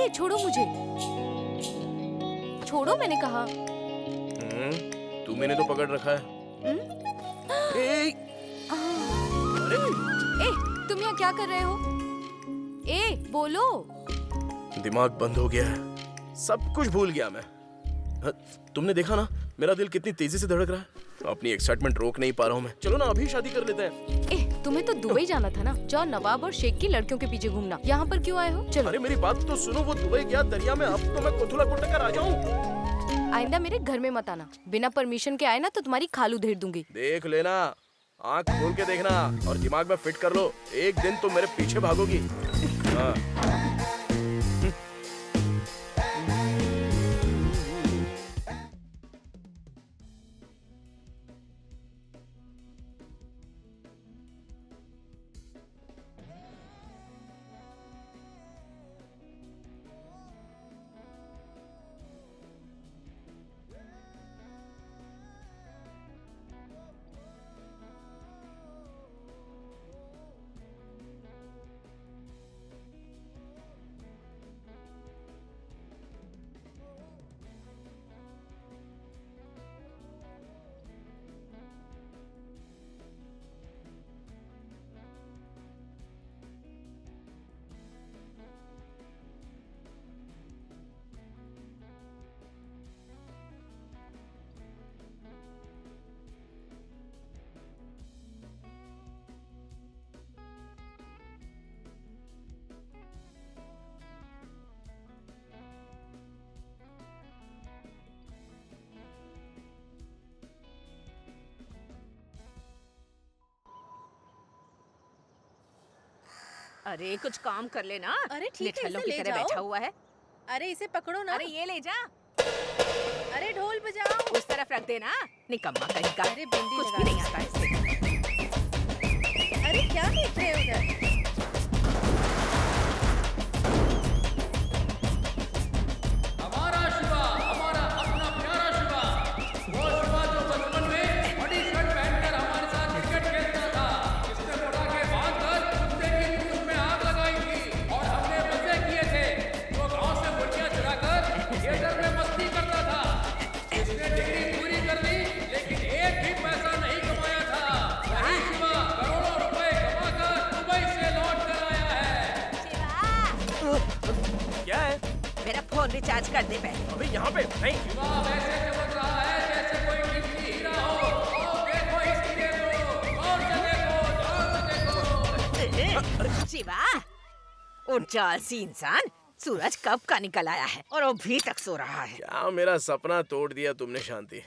ए छोड़ो मुझे, छोड़ो मैंने कहा। तू मैंने तो पकड़ रखा है। ए, अरे ए तुम यहाँ क्या कर रहे हो? ए बोलो। दिमाग बंद हो गया है, सब कुछ भूल गया मैं। तुमने देखा ना मेरा दिल कितनी तेजी से धड़क रहा है। अपनी एक्साइटमेंट रोक नहीं पा रहा हूँ मैं। चलो ना अभी शादी कर लेते हैं। ए तुम्हें तो दुबई जाना था ना, जाओ नवाब और शेख की लड़कियों के पीछे घूमना। यहाँ पर क्यों आए हो? चलो। अरे मेरी बात तो सुनो, वो दुबई गया दरिया में, अब तो मैं कोथुला कुट कर आ जाऊँ। आइंदा मेरे घर में मत आना, बिना परमिशन के आए ना तो तुम्हारी खाल उधेड़ दूंगी। देख लेना, आँख खोल के देखना और दिमाग में फिट कर लो, एक दिन तो मेरे पीछे भागोगी। हाँ। अरे कुछ काम कर लेना। अरे ठीक है, निठल्लों इसे की ले तरह जाओ। बैठा हुआ है। अरे इसे पकड़ो ना। अरे ये ले जा, अरे ढोल बजाओ। उस तरफ रख देना। निकम्मा कहीं का। अरे बिंदी कुछ लगा भी दी। नहीं आता इससे। अरे क्या देख रहे हो उधर? हमारा शिवा, हमारा अपना प्यारा शिवा, वो शिवा जो बचपन में बड़ी शर्ट पहनकर हमारे साथ क्रिकेट खेलता था, जिसने पटाखे बांधकर कुत्ते की पूंछ में आग लगाई थी और हमने मजे किए थे, जो गांव से मुर्गियां चुराकर थिएटर में मस्ती करता था, जिसने डिग्री पूरी कर ली लेकिन एक भी पैसा नहीं कमाया था, वही शिवा करोड़ों रुपए कमाकर दुबई से लौट कर आया है। क्या है? मेरा फोन रिचार्ज कर दे पहले। अबे यहाँ पे नहीं। शिवा वैसे चमक रहा है जैसे कोई कीमती हीरा हो। आओ देखो इस हीरे को, गौर से देखो, ध्यान से देखो। शिवा, उठ जा आलसी इंसान। सूरज कब का निकल आया है और अभी तक सो रहा है। क्या मेरा सपना तोड़ दिया तुमने शांति।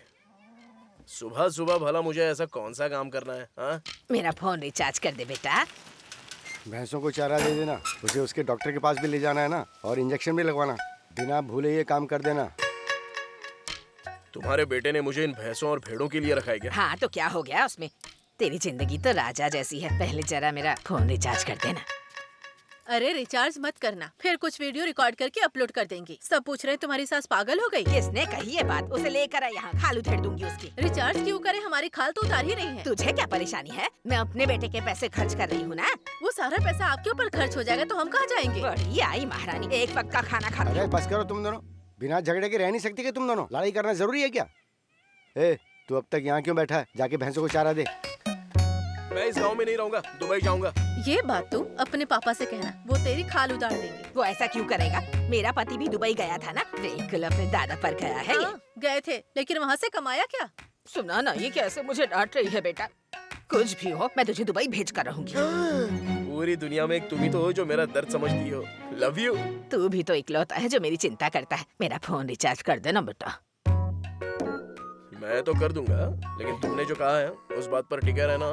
सुबह सुबह भला मुझे ऐसा कौन सा काम करना है? हाँ? मेरा फोन रिचार्ज कर दे बेटा। भैंसों को चारा दे देना, उसे उसके डॉक्टर के पास भी ले जाना है ना, और इंजेक्शन भी लगवाना। बिना भूले ये काम कर देना। तुम्हारे बेटे ने मुझे इन भैंसों और भेड़ों के लिए रखा है क्या? हाँ तो क्या हो गया उसमें? तेरी जिंदगी तो राजा जैसी है। पहले जरा मेरा फोन रिचार्ज कर देना। अरे रिचार्ज मत करना, फिर कुछ वीडियो रिकॉर्ड करके अपलोड कर देंगे। सब पूछ रहे हैं तुम्हारी सास पागल हो गई। किसने कही ये बात? उसे लेकर आ यहाँ, खाल उधेड़ दूंगी उसकी। रिचार्ज क्यों करे, हमारी खाल तो उतार ही नहीं है। तुझे क्या परेशानी है? मैं अपने बेटे के पैसे खर्च कर रही हूँ ना। वो सारा पैसा आपके ऊपर खर्च हो जाएगा तो हम कहाँ जाएंगे? बड़ी आई महारानी, एक वक्त का खाना खाती अरे हूँ। बस करो तुम दोनों, बिना झगड़े के रह नहीं सकती कि तुम दोनों? लड़ाई करना जरूरी है क्या? ए, तू अब तक यहाँ क्यों बैठा है? जाके भैंसों को चारा दे। मैं इस गांव में नहीं रहूंगा, दुबई जाऊंगा। ये बात तू अपने पापा से कहना, वो तेरी खाल उतार देंगे। वो ऐसा क्यों करेगा? मेरा पति भी दुबई गया था ना, बिल्कुल अपने दादा पर गया है ये। हाँ, गए थे, लेकिन वहाँ से कमाया क्या? सुना ना, ये कैसे मुझे डांट रही है बेटा। कुछ भी हो, मैं तुझे दुबई भेज कर रहूंगी। पूरी दुनिया में एक तुम ही तो हो जो मेरा दर्द समझती हो। Love you. तू भी तो इकलौता है जो मेरी चिंता करता है। मेरा फोन रिचार्ज कर देना बेटा। मैं तो कर दूंगा, लेकिन तुमने जो कहा है उस बात पर टिके रहना।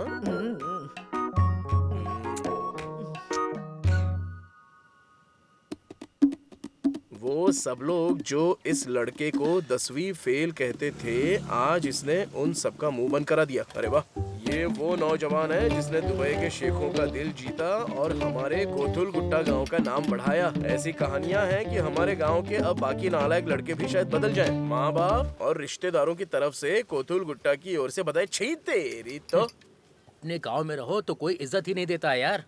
वो सब लोग जो इस लड़के को 10वीं फेल कहते थे, आज इसने उन सबका मुंह बंद करा दिया। अरे वाह, ये वो नौजवान है जिसने दुबई के शेखों का दिल जीता और हमारे कोथुल गुट्टा गांव का नाम बढ़ाया। ऐसी कहानियां हैं कि हमारे गांव के अब बाकी नालायक लड़के भी शायद बदल जाएं। माँ बाप और रिश्तेदारों की तरफ से कोथुल गुट्टा की ओर से बधाई। छी तेरी तो। अपने गांव में रहो तो कोई इज्जत ही नहीं देता यार।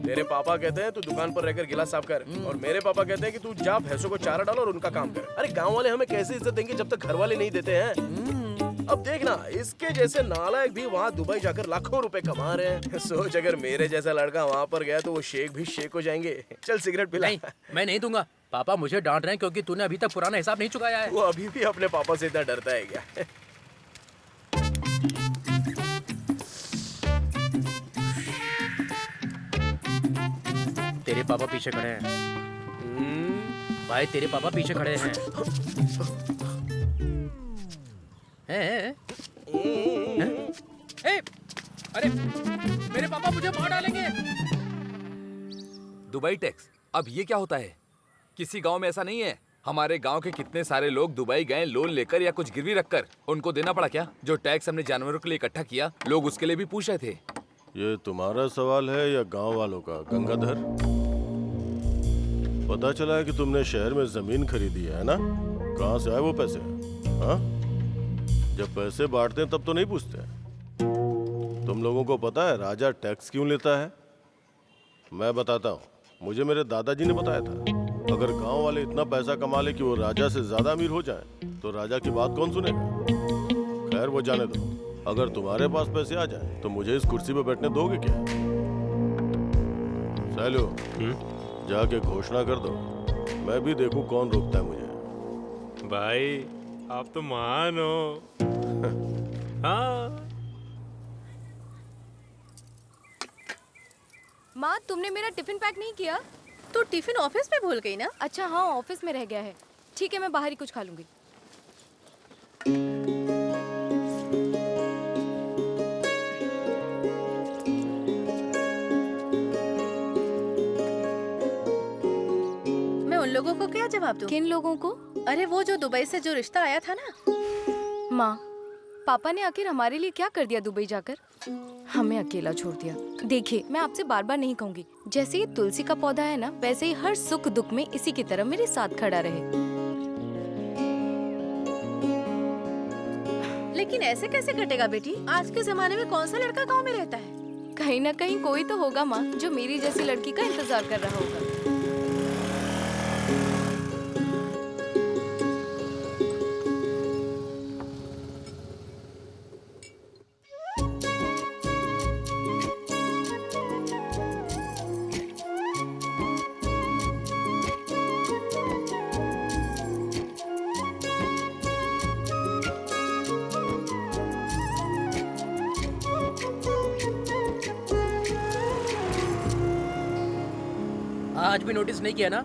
तेरे पापा कहते हैं तू दुकान पर रहकर गिलास साफ कर, और मेरे पापा कहते हैं कि तू जा भैंसों को चारा डाल और उनका काम कर। अरे गांव वाले हमें कैसे इज्जत देंगे जब तक घर वाले नहीं देते हैं। अब देखना, इसके जैसे नालायक भी वहाँ दुबई जाकर लाखों रुपए कमा रहे हैं। सोच अगर मेरे जैसा लड़का वहाँ पर गया तो वो शेख भी शेख हो जाएंगे। चल सिगरेट पिला। नहीं, मैं नहीं दूंगा। पापा मुझे डांट रहे हैं क्योंकि तूने अभी तक पुराना हिसाब नहीं चुकाया है। वो अभी भी अपने पापा से इतना डरता है क्या? तेरे पापा पीछे खड़े हैं भाई, तेरे पापा पीछे खड़े हैं। हैं? ए, अरे मेरे पापा मुझे मार डालेंगे। दुबई टैक्स, अब ये क्या होता है? किसी गांव में ऐसा नहीं है। हमारे गांव के कितने सारे लोग दुबई गए लोन लेकर या कुछ गिरवी रखकर। उनको देना पड़ा क्या? जो टैक्स हमने जानवरों के लिए इकट्ठा किया, लोग उसके लिए भी पूछ रहे थे। ये तुम्हारा सवाल है या गांव वालों का? गंगाधर, पता चला है कि तुमने शहर में जमीन खरीदी है ना? कहाँ से आए वो पैसे? हाँ, जब पैसे बांटते हैं तब तो नहीं पूछते। तुम लोगों को पता है राजा टैक्स क्यों लेता है? मैं बताता हूँ। मुझे मेरे दादाजी ने बताया था। अगर गांव वाले इतना पैसा कमा ले कि वो राजा से ज्यादा अमीर हो जाए तो राजा की बात कौन सुनेगा? खैर वो जाने दो। अगर तुम्हारे पास पैसे आ जाए तो मुझे इस कुर्सी पे बैठने दोगे क्या? सैलू, जाके घोषणा कर दो। मैं भी देखूं कौन रोकता है मुझे। भाई आप तो महान हो। हाँ। माँ, तुमने मेरा टिफिन पैक नहीं किया? तू टिफिन ऑफिस में भूल गई ना? अच्छा हाँ, ऑफिस में रह गया है। ठीक है, मैं बाहर ही कुछ खा लूंगी। मैं उन लोगों को क्या जवाब दूं? किन लोगों को? अरे वो जो दुबई से जो रिश्ता आया था ना। माँ, पापा ने आखिर हमारे लिए क्या कर दिया दुबई जाकर? हमें अकेला छोड़ दिया। देखिए, मैं आपसे बार बार नहीं कहूंगी, जैसे ये तुलसी का पौधा है ना, वैसे ही हर सुख दुख में इसी की तरह मेरे साथ खड़ा रहे। लेकिन ऐसे कैसे कटेगा बेटी? आज के जमाने में कौन सा लड़का गांव में रहता है? कहीं ना कहीं कोई तो होगा माँ, जो मेरी जैसी लड़की का इंतजार कर रहा होगा। आज भी नोटिस नहीं किया ना?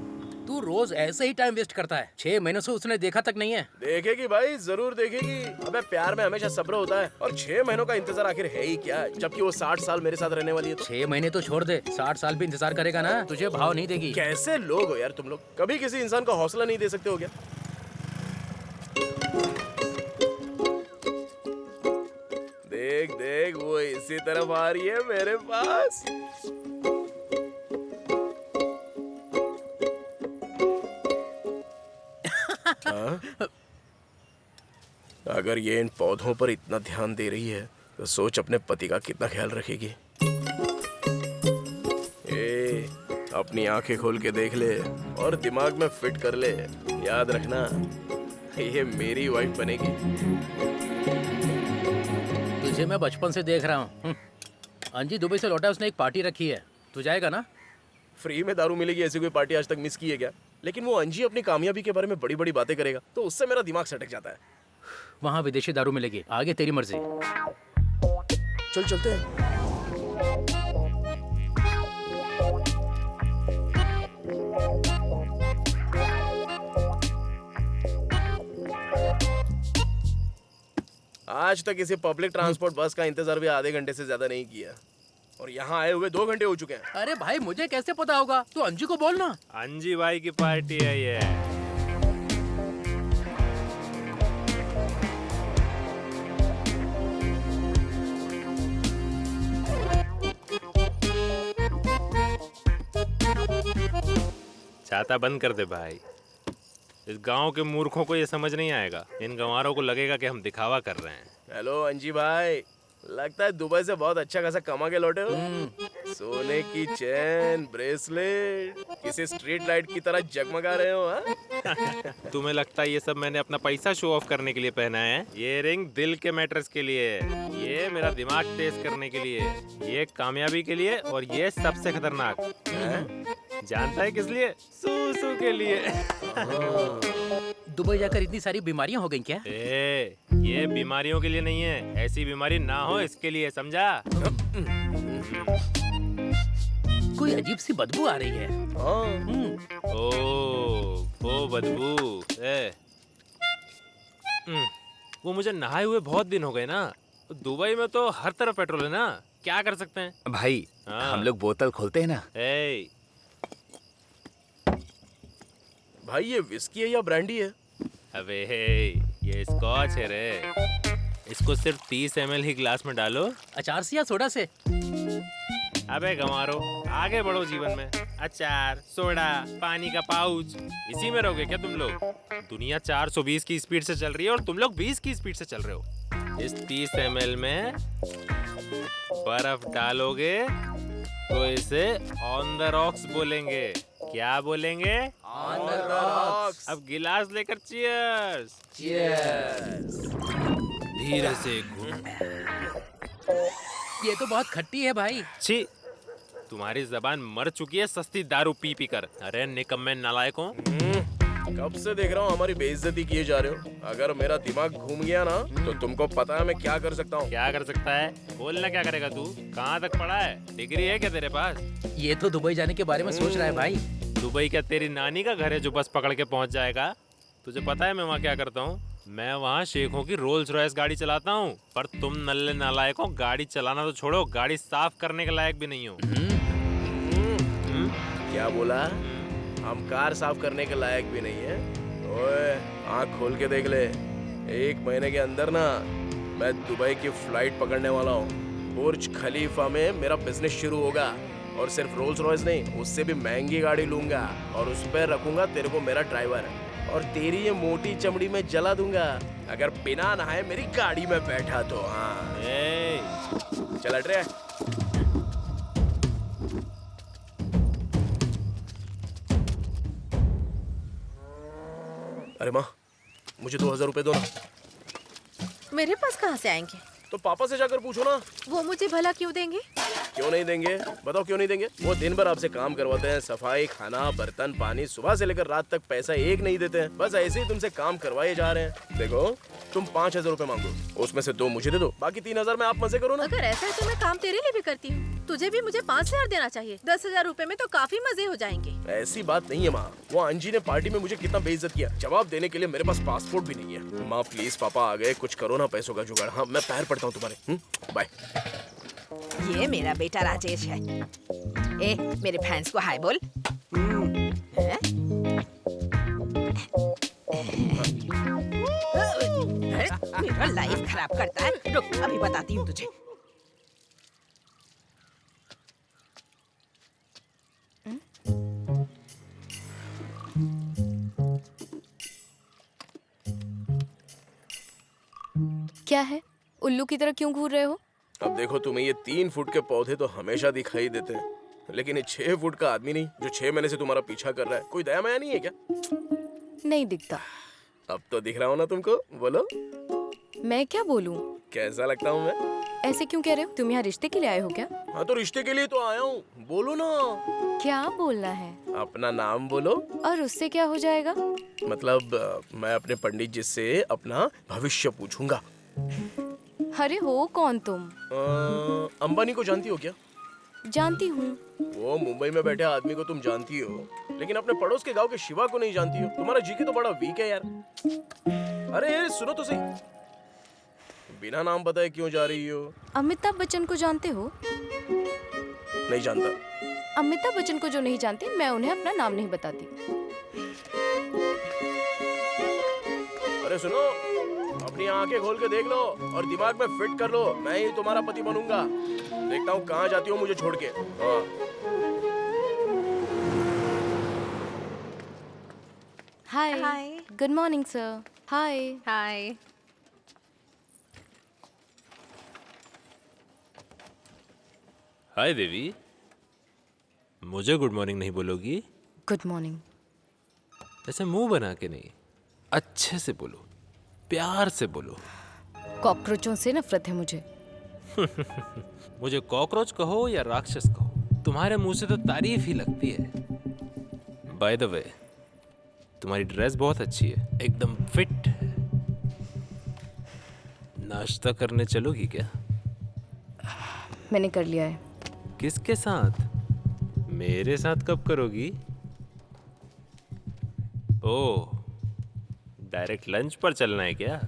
तू रोज ऐसे ही टाइम वेस्ट करता है। 6 महीनों से उसने देखा तक नहीं है। देखेगी भाई, जरूर देखेगी। अबे प्यार में हमेशा सब्र होता है, और 6 महीनों का इंतजार आखिर है ही क्या, जबकि वो 60 साल मेरे साथ रहने वाली है। तो 6 महीने तो छोड़ दे, 60 साल भी इंतजार करेगा ना, तुझे भाव नहीं देगी। कैसे लोग हो यार तुम लोग? कभी किसी इंसान को हौसला नहीं दे सकते हो क्या? देख देख, वो इसी तरफ आ रही है मेरे पास। अगर ये इन पौधों पर इतना ध्यान दे रही है तो सोच अपने पति का कितना ख्याल रखेगी। ए, अपनी आंखें खोल के देख ले और दिमाग में फिट कर ले। याद रखना, ये मेरी वाइफ बनेगी। तुझे मैं बचपन से देख रहा हूँ। अंजी दुबई से लौटा, उसने एक पार्टी रखी है, तू जाएगा ना? फ्री में दारू मिलेगी ऐसी कोई पार्टी आज तक मिस की है क्या? लेकिन वो अंजी अपनी कामयाबी के बारे में बड़ी बड़ी बातें करेगा तो उससे मेरा दिमाग सटक जाता है। वहाँ विदेशी दारू मिलेगी, आगे तेरी मर्जी। चल चलते हैं। आज तक किसी पब्लिक ट्रांसपोर्ट बस का इंतजार भी आधे घंटे से ज्यादा नहीं किया, और यहाँ आए हुए 2 घंटे हो चुके हैं। अरे भाई, मुझे कैसे पता होगा? तू अंजी को बोल ना। अंजी भाई की पार्टी है ये। छाता बंद कर दे भाई। इस गांव के मूर्खों को ये समझ नहीं आएगा। इन गंवारों को लगेगा कि हम दिखावा कर रहे हैं। हेलो अंजी भाई, लगता है दुबई से बहुत अच्छा खासा कमा के लौटे हो। सोने की चेन, ब्रेसलेट, किसी स्ट्रीट लाइट की तरह जगमगा रहे हो हाँ? तुम्हें लगता है ये सब मैंने अपना पैसा शो ऑफ करने के लिए पहना है? ये रिंग दिल के मैटर्स के लिए है, ये मेरा दिमाग तेज करने के लिए, ये कामयाबी के लिए, और ये सबसे खतरनाक जानता है किस लिए? सूसू के लिए। दुबई जाकर इतनी सारी बीमारियां हो गई क्या? ये बीमारियों के लिए नहीं है, ऐसी बीमारी ना हो इसके लिए, समझा? कोई अजीब सी बदबू आ रही है। ओ, वो बदबू। वो मुझे नहाए हुए बहुत दिन हो गए ना। दुबई में तो हर तरफ पेट्रोल है ना, क्या कर सकते हैं? भाई हम लोग बोतल खोलते हैं ना। भाई ये विस्की है या ब्रांडी है? अबे ये स्कॉच है रे। इसको सिर्फ 30 ml ही ग्लास में डालो। अचार से या सोडा से? अबे गंवारो, आगे बढ़ो जीवन में। अचार, सोडा, पानी का पाउच, इसी में रहोगे क्या तुम लोग? दुनिया 420 की स्पीड से चल रही है और तुम लोग 20 की स्पीड से चल रहे हो। इस 30 ml में बर्फ डालोगे तो इसे ऑन द रॉक्स बोलेंगे। क्या बोलेंगे? On the rocks. अब गिलास लेकर चीयर्स। चीयर्स। धीरे से घूम। ये तो बहुत खट्टी है भाई। छी, तुम्हारी जबान मर चुकी है सस्ती दारू पी पी कर। अरे निकम्मे नालायकों। कब से देख रहा हूँ हमारी बेइज्जती किए जा रहे हो। अगर मेरा दिमाग घूम गया ना तो तुमको पता है मैं क्या कर सकता हूँ। क्या कर सकता है? बोलना क्या करेगा तू? कहाँ तक पढ़ा है? डिग्री है क्या तेरे पास? ये तो दुबई जाने के बारे में सोच रहा है भाई। दुबई क्या तेरी नानी का घर है जो बस पकड़ के पहुँच जाएगा? तुझे पता है मैं वहाँ क्या करता हूँ? मैं वहाँ शेखों की रोल्स रॉयस गाड़ी चलाता हूँ। पर तुम नल्ले नालायकों, गाड़ी चलाना तो छोड़ो, गाड़ी साफ करने के लायक भी नहीं हो। क्या बोला? हम कार साफ करने के लायक भी नहीं है। ओए आँख खोल के देख ले, 1 महीने के अंदर ना मैं दुबई की फ्लाइट पकड़ने वाला हूँ। बुर्ज खलीफा में मेरा बिजनेस शुरू होगा और सिर्फ रोल्स रॉयस नहीं, उससे भी महंगी गाड़ी लूंगा और उस पर रखूंगा तेरे को मेरा ड्राइवर और तेरी ये मोटी चमड़ी में जला दूंगा अगर बिना नहाए मेरी गाड़ी में बैठा तो। हाँ चल हट रे। अरे माँ, मुझे 2000 रुपए दो ना। मेरे पास कहाँ से आएंगे? तो पापा से जाकर पूछो ना। वो मुझे भला क्यों देंगे? क्यों नहीं देंगे? बताओ क्यों नहीं देंगे? वो दिन भर आपसे काम करवाते हैं, सफाई, खाना, बर्तन, पानी, सुबह से लेकर रात तक पैसा एक नहीं देते हैं। बस ऐसे ही तुमसे काम करवाए जा रहे हैं। देखो तुम 5000 रुपए मांगो, उसमें से 2 मुझे दे दो, बाकी 3000 में आप मजे करो ना। अगर ऐसा है तो मैं काम तेरे लिए भी करती हूँ। तुझे भी मुझे 5000 देना चाहिए। 10,000 रुपए में तो काफी मजे हो जाएंगे। ऐसी बात नहीं है माँ। वो अंजी ने पार्टी में मुझे कितना बेइज्जत किया, जवाब देने के लिए मेरे पास पासपोर्ट भी नहीं है। माँ प्लीज, पापा आ गए, कुछ करो ना पैसों का जुगाड़। हाँ मैं पैर पड़ता हूँ तुम्हारे। बाय। ये मेरा बेटा राजेश है। ए, मेरे फैंस को हाय बोल। हैं? मेरा लाइफ खराब करता है। रुक, अभी बताती हूँ तुझे। क्या है? उल्लू की तरह क्यों घूर रहे हो? अब देखो तुम्हें ये 3 फुट के पौधे तो हमेशा दिखाई देते हैं, लेकिन ये 6 फुट का आदमी नहीं जो 6 महीने से तुम्हारा पीछा कर रहा है। कोई दया माया नहीं है क्या? नहीं दिखता। अब तो दिख रहा हूँ ना तुमको। बोलो मैं क्या बोलूं? कैसा लगता हूँ मैं? ऐसे क्यों कह रहे हो? तुम यहाँ रिश्ते के लिए आए हो क्या? हाँ तो रिश्ते के लिए तो आया हूँ। बोलो ना। क्या बोलना है? अपना नाम बोलो। और उससे क्या हो जाएगा? मतलब मैं अपने पंडित जी से अपना भविष्य पूछूंगा। अरे हो कौन तुम? अंबानी को जानती हो क्या? जानती हूँ। वो मुंबई में बैठे आदमी को तुम जानती हो, लेकिन अपने पड़ोस के गांव के शिवा को नहीं जानती हो। तुम्हारा जीके तो बड़ा वीक है यार। अरे सुनो तो सही, बिना नाम बताए क्यों जा रही हो? अमिताभ बच्चन को जानते हो? नहीं जानता। अमिताभ बच्चन को जो नहीं जानते, मैं उन्हें अपना नाम नहीं बताती। अरे सुनो, अपनी आंखें खोल के देख लो और दिमाग में फिट कर लो, मैं ही तुम्हारा पति बनूंगा। देखता हूँ कहाँ जाती हो मुझे छोड़ के। हाँ। Hi. Hi. Good morning sir. Hi. Hi. Hi Devi, मुझे गुड मॉर्निंग नहीं बोलोगी? Good morning. ऐसे मुंह बना के नहीं, अच्छे से बोलो, प्यार से बोलो। कॉकरोचों से नफरत है मुझे। मुझे कॉकरोच कहो या राक्षस कहो, तुम्हारे मुंह से तो तारीफ ही लगती है। बाय द वे, तुम्हारी ड्रेस बहुत अच्छी है, एकदम फिट है। नाश्ता करने चलोगी क्या? मैंने कर लिया है। किसके साथ? मेरे साथ कब करोगी? ओह, डायरेक्ट लंच पर चलना है क्या?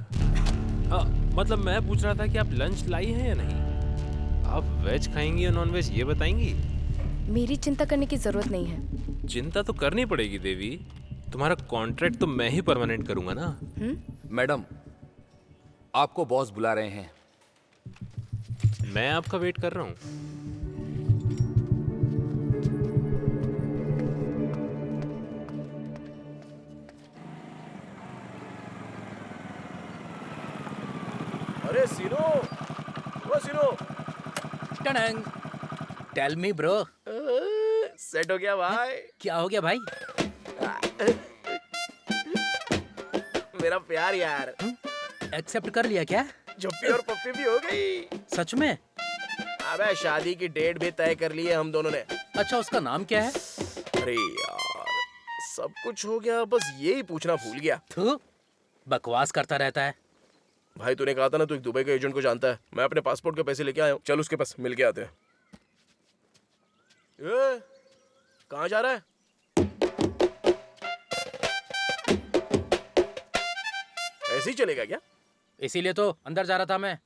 मतलब मैं पूछ रहा था कि आप लंच लाई हैं या नहीं? आप वेज खाएंगी या नॉन वेज, ये बताएंगी? मेरी चिंता करने की जरूरत नहीं है। चिंता तो करनी पड़ेगी देवी, तुम्हारा कॉन्ट्रैक्ट तो मैं ही परमानेंट करूंगा ना। मैडम, आपको बॉस बुला रहे हैं। मैं आपका वेट कर रहा हूँ। अरे सीनो, वो सीनो। टनंग। Tell me bro. सेट हो गया भाई। क्या हो गया भाई? मेरा प्यार यार। एक्सेप्ट कर लिया क्या? झप्पी और पप्पी भी हो गई। सच में? अबे शादी की डेट भी तय कर ली है हम दोनों ने। अच्छा, उसका नाम क्या है? अरे यार, सब कुछ हो गया, बस यही पूछना भूल गया। तू बकवास करता रहता है। भाई तूने कहा था ना तू एक दुबई के एजेंट को जानता है। मैं अपने पासपोर्ट के पैसे लेके आया हूँ, चल उसके पास मिल के आते हैं। कहाँ जा रहा है? ऐसे ही चलेगा क्या? इसीलिए तो अंदर जा रहा था मैं।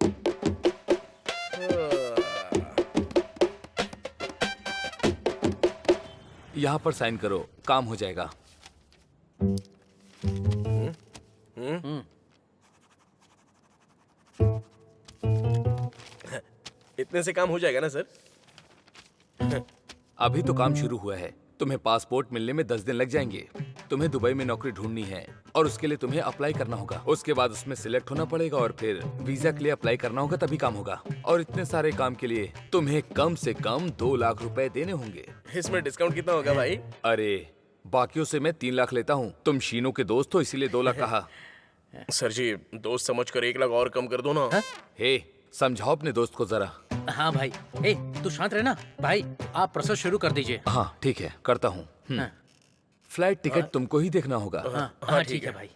यहाँ पर साइन करो, काम हो जाएगा। इतने से काम हो जाएगा ना सर? अभी तो काम शुरू हुआ है, तुम्हें पासपोर्ट मिलने में 10 दिन लग जाएंगे। तुम्हें दुबई में नौकरी ढूंढनी है और उसके लिए तुम्हें अप्लाई करना होगा। उसके बाद उसमें सिलेक्ट होना पड़ेगा और फिर वीजा के लिए अप्लाई करना होगा, तभी काम होगा। और इतने सारे काम के लिए तुम्हें कम से कम 2 लाख रुपए देने होंगे। इसमें डिस्काउंट कितना होगा भाई? अरे बाकियों से मैं 3 लाख लेता हूँ, तुम शीनो के दोस्त हो इसीलिए 2 लाख कहा। सर जी, दोस्त समझकर 1 लाख और कम कर दो ना। हे, समझाओ अपने दोस्त को जरा। हाँ भाई, ए तू शांत रहना। भाई आप प्रोसेस शुरू कर दीजिए। हाँ ठीक है, करता हूँ। फ्लाइट टिकट तुमको ही देखना होगा। हाँ ठीक है भाई।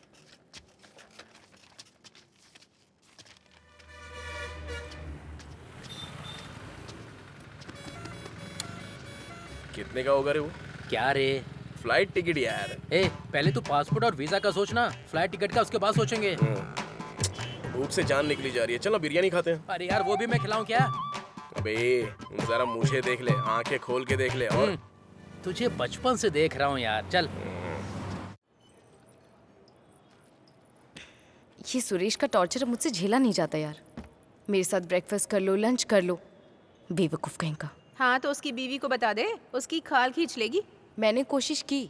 कितने का होगा रे वो? क्या रे? फ्लाइट टिकट यार। ए पहले तू पासपोर्ट और वीजा का सोचना, फ्लाइट टिकट का उसके बाद सोचेंगे। भूख से जान निकली जा रही है, चलो बिरयानी खाते हैं। अरे यार वो भी मैं खिलाऊं क्या? अबे जरा मुझे देख ले, आंखें खोल के देख ले। और तुझे बचपन से देख रहा हूँ यार, चल। ये सुरेश का टॉर्चर अब मुझसे झेला नहीं जाता यार। मेरे साथ ब्रेकफास्ट कर लो, लंच कर लो, बेवकूफ कहीं का। हाँ तो उसकी बीवी को बता दे, उसकी खाल खींच लेगी। मैंने कोशिश की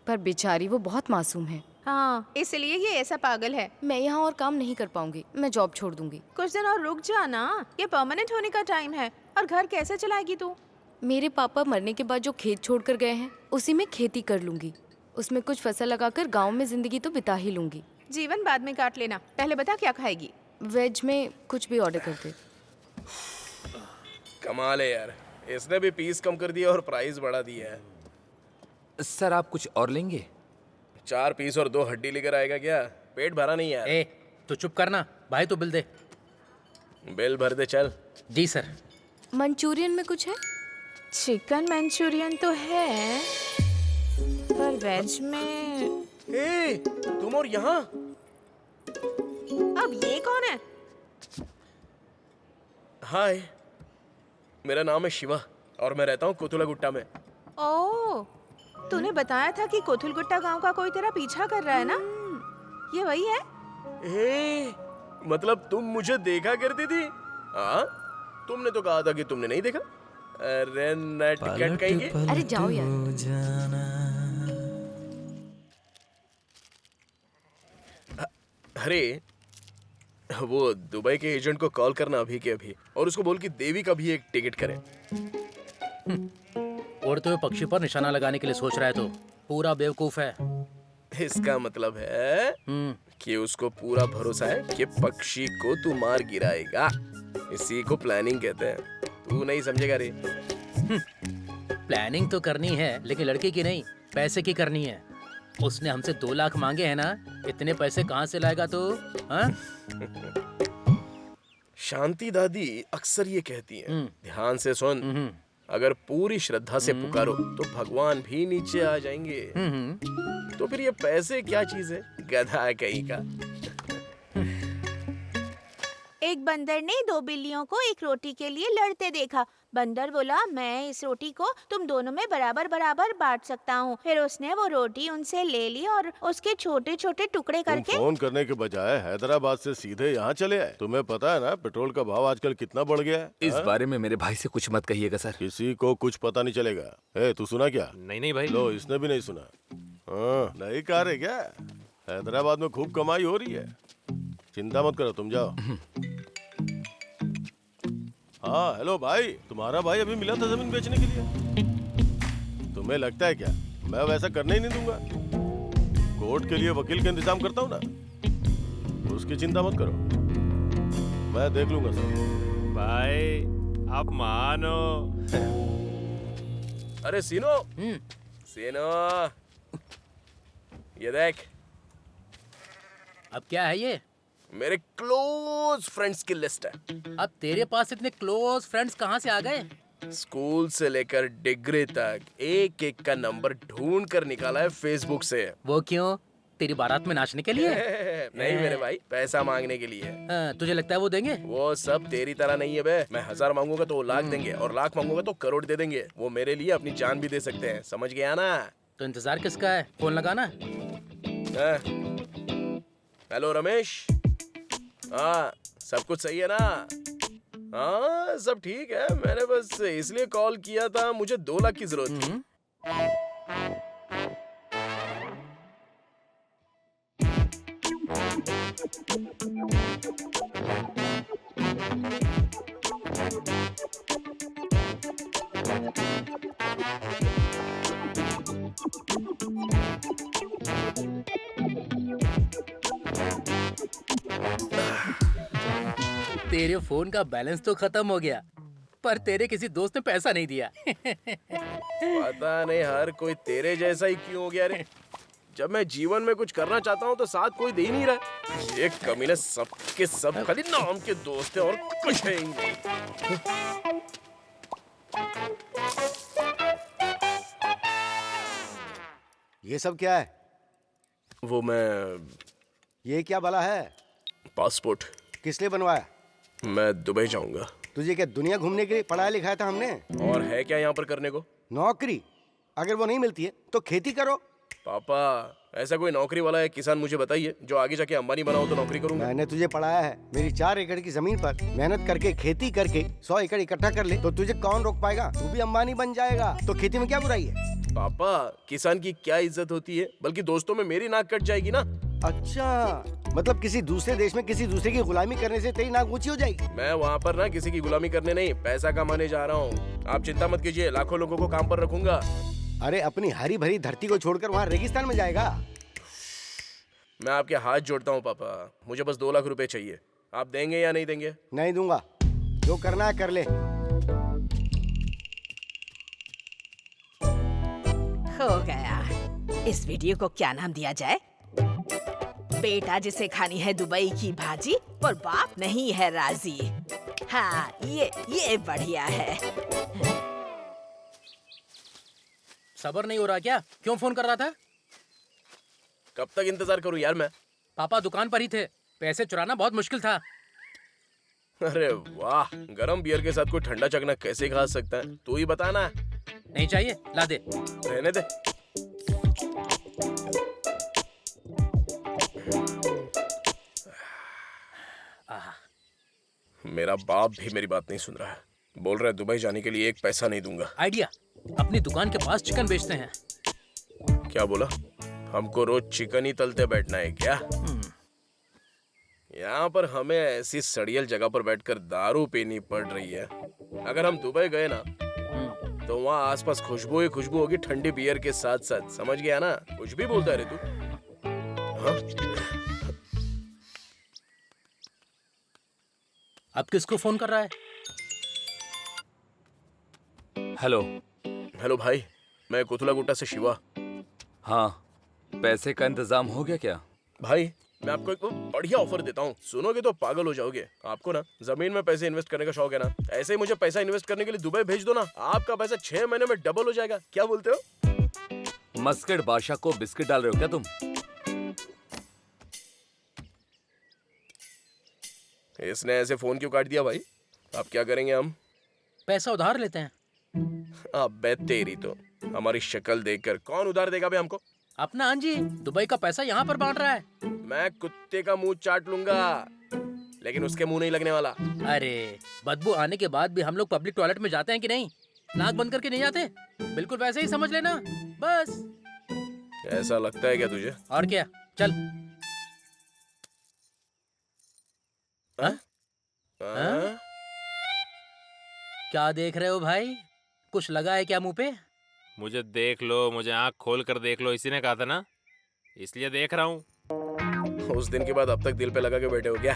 पर बेचारी वो बहुत मासूम है। हाँ इसलिए ये ऐसा पागल है। मैं यहाँ और काम नहीं कर पाऊंगी, मैं जॉब छोड़ दूंगी। कुछ दिन और रुक जाना, ये परमानेंट होने का टाइम है। और घर कैसे चलाएगी तू? मेरे पापा मरने के बाद जो खेत छोड़कर गए हैं उसी में खेती कर लूंगी। उसमें कुछ फसल लगाकर गांव में जिंदगी तो बिता ही लूंगी। जीवन बाद में काट लेना, पहले बता क्या खाएगी? वेज में कुछ भी ऑर्डर कर दे। कमाल है यार, इसने भी पीस कम कर दिया और प्राइस बढ़ा दिया है। सर आप कुछ और लेंगे? 4 पीस और 2 हड्डी लेकर आएगा क्या? पेट भरा नहीं यार। ए तो चुप करना भाई, तो बिल दे। बिल भर दे चल। जी सर। मंचूरियन में कुछ है? चिकन मंचूरियन तो है, पर वेज में। ए, तुम और यहाँ? अब ये कौन है? हाय, मेरा नाम है शिवा और मैं रहता हूँ कोथुलागुट्टा में। ओह, तूने बताया था कि कोथुलगुट्टा गांव का कोई तेरा पीछा कर रहा है ना? ये वही है? ए, मतलब तुम मुझे देखा करती थी? हाँ, तुमने तो कहा था कि तुमने नहीं देखा। अरे नेट कैट कहेंगे। अरे जाओ यार। अरे वो दुबई के एजेंट को कॉल करना अभी के अभी और उसको बोल कि देवी का भी एक टिकट करे। उड़ते हुए पक्षी पर निशाना लगाने के लिए सोच रहा है तो पूरा बेवकूफ है। इसका मतलब है कि उसको पूरा भरोसा है कि पक्षी को तू मार गिराएगा। इसी को प्लानिंग कहते हैं। तू नहीं समझेगा रे। प्लानिंग तो करनी है लेकिन लड़की की नहीं, पैसे की करनी है। उसने हमसे 2 लाख मांगे हैं ना, इतने पैसे कहाँ से लाएगा तू? हाँ? शांति दादी अक्सर ये कहती हैं, ध्यान से सुन, अगर पूरी श्रद्धा से पुकारो तो भगवान भी नीचे आ जाएंगे। तो फिर ये पैसे क्या चीज है, गधा कहीं का। एक बंदर ने 2 बिल्लियों को एक रोटी के लिए लड़ते देखा। बंदर बोला, मैं इस रोटी को तुम दोनों में बराबर बराबर बांट सकता हूँ। फिर उसने वो रोटी उनसे ले ली और उसके छोटे छोटे टुकड़े तुम करके फोन करने के बजाय हैदराबाद से सीधे यहाँ चले आए। तुम्हें पता है ना पेट्रोल का भाव आजकल कितना बढ़ गया है? इस बारे में मेरे भाई से कुछ मत कहिएगा सर। किसी को कुछ पता नहीं चलेगा। ए, तू सुना क्या? नहीं भाई। लो, इसने भी नहीं सुना। हाँ, नहीं कह रहे क्या? हैदराबाद में खूब कमाई हो रही है। चिंता मत करो, तुम जाओ। हाँ हेलो भाई, तुम्हारा भाई अभी मिला था जमीन बेचने के लिए। तुम्हें लगता है क्या मैं वैसा करने ही नहीं दूंगा? कोर्ट के लिए वकील का इंतजाम करता हूँ ना, उसकी चिंता मत करो, मैं देख लूंगा सब। भाई आप मानो। अरे सीनो, सीनो, ये देख, अब क्या है ये? मेरे क्लोज फ्रेंड्स की लिस्ट है। अब तेरे पास इतने क्लोज फ्रेंड्स कहाँ से आ गए? स्कूल से लेकर डिग्री तक एक एक का नंबर ढूंढ कर निकाला है फेसबुक से। वो क्यों? तेरी बारात में नाचने के लिए? नहीं मेरे भाई, पैसा मांगने के लिए। तुझे लगता है वो देंगे? वो सब तेरी तरह नहीं है बे। मैं 1000 मांगूंगा तो वो लाख देंगे, और लाख मांगूंगा तो करोड़ दे देंगे। वो मेरे लिए अपनी जान भी दे सकते हैं, समझ गया ना? तो इंतजार किसका है? फोन लगाना। हेलो रमेश, हाँ सब कुछ सही है ना? हाँ सब ठीक है। मैंने बस इसलिए कॉल किया था, मुझे 2 लाख की जरूरत थी। तेरे फोन का बैलेंस तो खत्म हो गया, पर तेरे किसी दोस्त ने पैसा नहीं दिया। पता नहीं हर कोई तेरे जैसा ही क्यों हो गया रे। जब मैं जीवन में कुछ करना चाहता हूँ तो साथ कोई दे ही नहीं रहा। ये कमीने सबके सब खाली नाम के दोस्त हैं और कुछ है ही नहीं। ये सब क्या है? वो मैं ये क्या भला है? पासपोर्ट। किस लिए बनवाया? मैं दुबई जाऊंगा। तुझे क्या दुनिया घूमने के लिए पढ़ाया लिखाया था हमने? और है क्या यहाँ पर करने को? नौकरी। अगर वो नहीं मिलती है तो खेती करो। पापा ऐसा कोई नौकरी वाला है किसान मुझे बताइए, जो आगे जाके अंबानी बना हो तो नौकरी करूंगा। मैंने तुझे पढ़ाया है। मेरी 4 एकड़ की जमीन पर मेहनत करके खेती करके 100 एकड़ इकट्ठा कर ले तो तुझे कौन रोक पाएगा? तू भी अंबानी बन जाएगा। तो खेती में क्या बुराई है? पापा किसान की क्या इज्जत होती है, बल्कि दोस्तों में मेरी नाक कट जाएगी ना। अच्छा, मतलब किसी दूसरे देश में किसी दूसरे की गुलामी करने से तेरी नाक ऊंची हो जाएगी। मैं वहाँ पर ना किसी की गुलामी करने नहीं, पैसा कमाने जा रहा हूँ। आप चिंता मत कीजिए, लाखों लोगों को काम पर रखूंगा। अरे अपनी हरी भरी धरती को छोड़कर वहाँ रेगिस्तान में जाएगा? मैं आपके हाथ जोड़ता हूँ पापा, मुझे बस 2 लाख रुपए चाहिए। आप देंगे या नहीं देंगे? नहीं दूंगा, जो करना है कर ले। हो गया। इस वीडियो को क्या नाम दिया जाए? बेटा जिसे खानी है दुबई की भाजी और बाप नहीं है राजी। हाँ ये बढ़िया है। सबर नहीं हो रहा क्या? क्यों फोन कर रहा था? कब तक इंतजार करूं यार मैं? पापा दुकान पर ही थे, पैसे चुराना बहुत मुश्किल था। अरे वाह, गरम बियर के साथ कोई ठंडा चखना कैसे खा सकता है? तू ही बता ना। नहीं चाहिए, ला दे। रहने दे। मेरा बाप भी मेरी बात नहीं सुन रहा है। बोल रहा है दुबई जाने के लिए 1 पैसा नहीं दूंगा। आइडिया, अपनी दुकान के पास चिकन बेचते हैं। क्या बोला? हमको रोज चिकन ही तलते बैठना है क्या? यहाँ पर हमें ऐसी सड़ियल जगह पर बैठकर दारू पीनी पड़ रही है। अगर हम दुबई गए ना तो वहाँ आसपास खुशबू ही खुशबू होगी ठंडी बियर के साथ साथ, समझ गया ना? कुछ भी बोलता है रे तू। हाँ? अब किसको फोन कर रहा है? हेलो। हेलो भाई, मैं कुतला गुट्टा से शिवा। हाँ, पैसे का इंतजाम हो गया क्या? भाई मैं आपको एक बढ़िया ऑफर देता हूँ, सुनोगे तो पागल हो जाओगे। आपको ना जमीन में पैसे इन्वेस्ट करने का शौक है ना, ऐसे ही मुझे पैसा इन्वेस्ट करने के लिए दुबई भेज दो ना, आपका पैसा 6 महीने में डबल हो जाएगा। क्या बोलते हो? मस्कट बादशाह को बिस्किट डाल रहे हो क्या तुम? इसने ऐसे फोन क्यों काट दिया भाई? अब क्या करेंगे हम? पैसा उधार लेते हैं। अबे तेरी तो, हमारी शक्ल देखकर कौन उधार देगा बे हमको? अपना आंजी दुबई का पैसा यहाँ पर बांट रहा है। मैं कुत्ते का मुंह चाट लूंगा, लेकिन उसके मुंह नहीं लगने वाला। अरे बदबू आने के बाद भी हम लोग पब्लिक टॉयलेट में जाते हैं कि नहीं? नाक बंद करके नहीं जाते? बिल्कुल वैसे ही समझ लेना बस। ऐसा लगता है क्या तुझे? और क्या, चल। हाँ? हाँ? क्या देख रहे हो भाई? कुछ लगा है क्या मुंह पे? मुझे देख लो, मुझे आँख खोल कर देख लो, इसी ने कहा था ना, इसलिए देख रहा हूँ। उस दिन के बाद अब तक दिल पे लगा के बैठे हो क्या?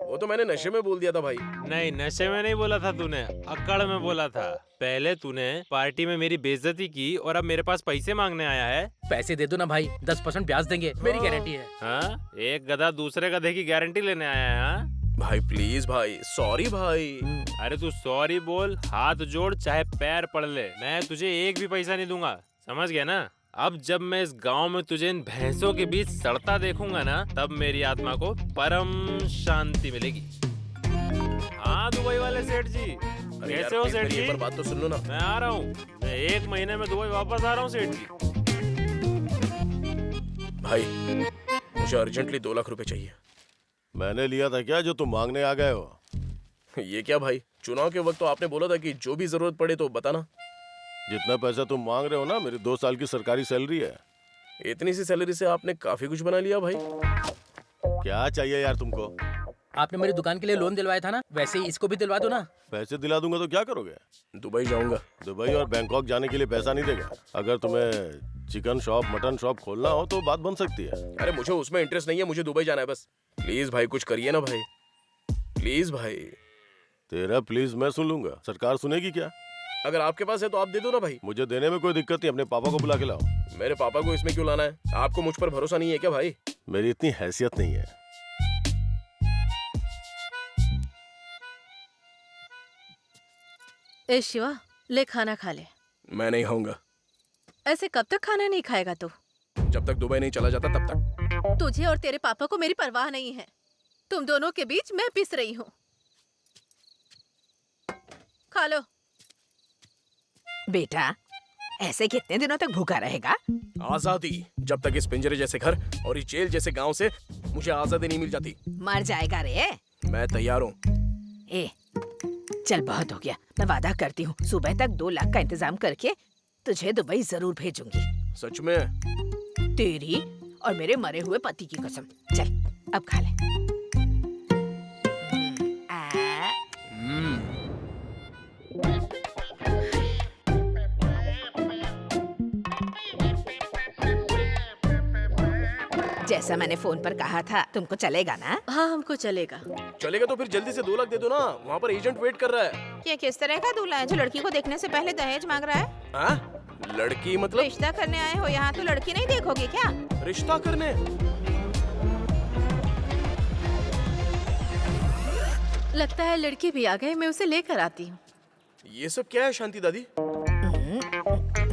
वो तो मैंने नशे में बोल दिया था भाई। नहीं, नशे में नहीं बोला था तूने, अक्कड़ में बोला था। पहले तूने पार्टी में मेरी बेइज्जती की और अब मेरे पास पैसे मांगने आया है। पैसे दे दो ना भाई, 10% ब्याज देंगे, मेरी गारंटी है। हाँ, एक गधा दूसरे गधे की गारंटी लेने आया है। हाँ? भाई प्लीज भाई, सॉरी भाई। अरे तू सॉरी बोल, हाथ जोड़, चाहे पैर पड़ ले, मैं तुझे एक भी पैसा नहीं दूंगा, समझ गया ना? अब जब मैं इस गांव में तुझे इन भैंसों के बीच सड़ता देखूंगा ना, तब मेरी आत्मा को परम शांति मिलेगी। हाँ दुबई वाले सेठ जी, कैसे हो सेठ जी? पर बात तो सुन लो ना। मैं आ रहा हूँ, मैं 1 महीने में दुबई वापस आ रहा हूँ सेठ जी। भाई मुझे अर्जेंटली 2 लाख रुपए चाहिए। मैंने लिया था क्या जो तुम मांगने आ गए हो? ये क्या भाई, चुनाव के वक्त तो आपने बोला था कि जो भी जरूरत पड़े तो बताना। जितना पैसा तुम मांग रहे हो ना, मेरी 2 साल की सरकारी सैलरी है। इतनी सी सैलरी से आपने काफी कुछ बना लिया भाई। क्या चाहिए यार तुमको? आपने मेरी दुकान के लिए लोन दिलवाया था ना, वैसे ही इसको भी दिलवा दो ना। पैसे दिला दूंगा तो क्या करोगे? दुबई जाऊंगा। दुबई और बैंकॉक जाने के लिए पैसा नहीं देगा। अगर तुम्हें चिकन शॉप, मटन शॉप खोलना हो तो बात बन सकती है। अरे मुझे उसमें इंटरेस्ट नहीं है, मुझे दुबई जाना है बस। प्लीज भाई कुछ करिए ना भाई, प्लीज भाई। तेरा प्लीज मैं सुन लूंगा, सरकार सुनेगी क्या? अगर आपके पास है तो आप दे दो ना भाई। मुझे देने में कोई दिक्कत नहीं, अपने पापा को बुला के लाओ। मेरे पापा को इसमें क्यों लाना है? आपको मुझ पर भरोसा नहीं है क्या भाई? मेरी इतनी हैसियत नहीं है। ए शिवा, ले खाना खा ले। मैं नहीं खाऊंगा। ऐसे कब तक खाना नहीं खाएगा तू? जब तक दुबई नहीं चला जाता तब तक। तुझे और तेरे पापा को मेरी परवाह नहीं है। तुम दोनों के बीच मैं पिस रही हूँ। खा लो। बेटा, ऐसे कितने दिनों तक भूखा रहेगा? आजादी, जब तक इस पिंजरे जैसे घर और इस जेल जैसे गांव से मुझे आजादी नहीं मिल जाती। मर जाएगा रे। मैं तैयार हूँ। ए, चल बहुत हो गया। मैं वादा करती हूँ सुबह तक 2 लाख का इंतजाम करके तुझे दुबई जरूर भेजूंगी। सच में? तेरी और मेरे मरे हुए पति की कसम। चल अब खा ले। जैसा मैंने फोन पर कहा था, तुमको चलेगा ना? हाँ हमको चलेगा। चलेगा तो फिर जल्दी से 2 लाख दे दो ना, वहाँ पर एजेंट वेट कर रहा है। ये किस तरह का दूल्हा है जो लड़की को देखने से पहले दहेज मांग रहा है? हाँ? लड़की मतलब? रिश्ता करने आए हो यहाँ तो लड़की नहीं देखोगे क्या? रिश्ता करने? लगता है लड़की भी आ गई, मैं उसे लेकर आती हूँ। ये सब क्या है शांति दादी?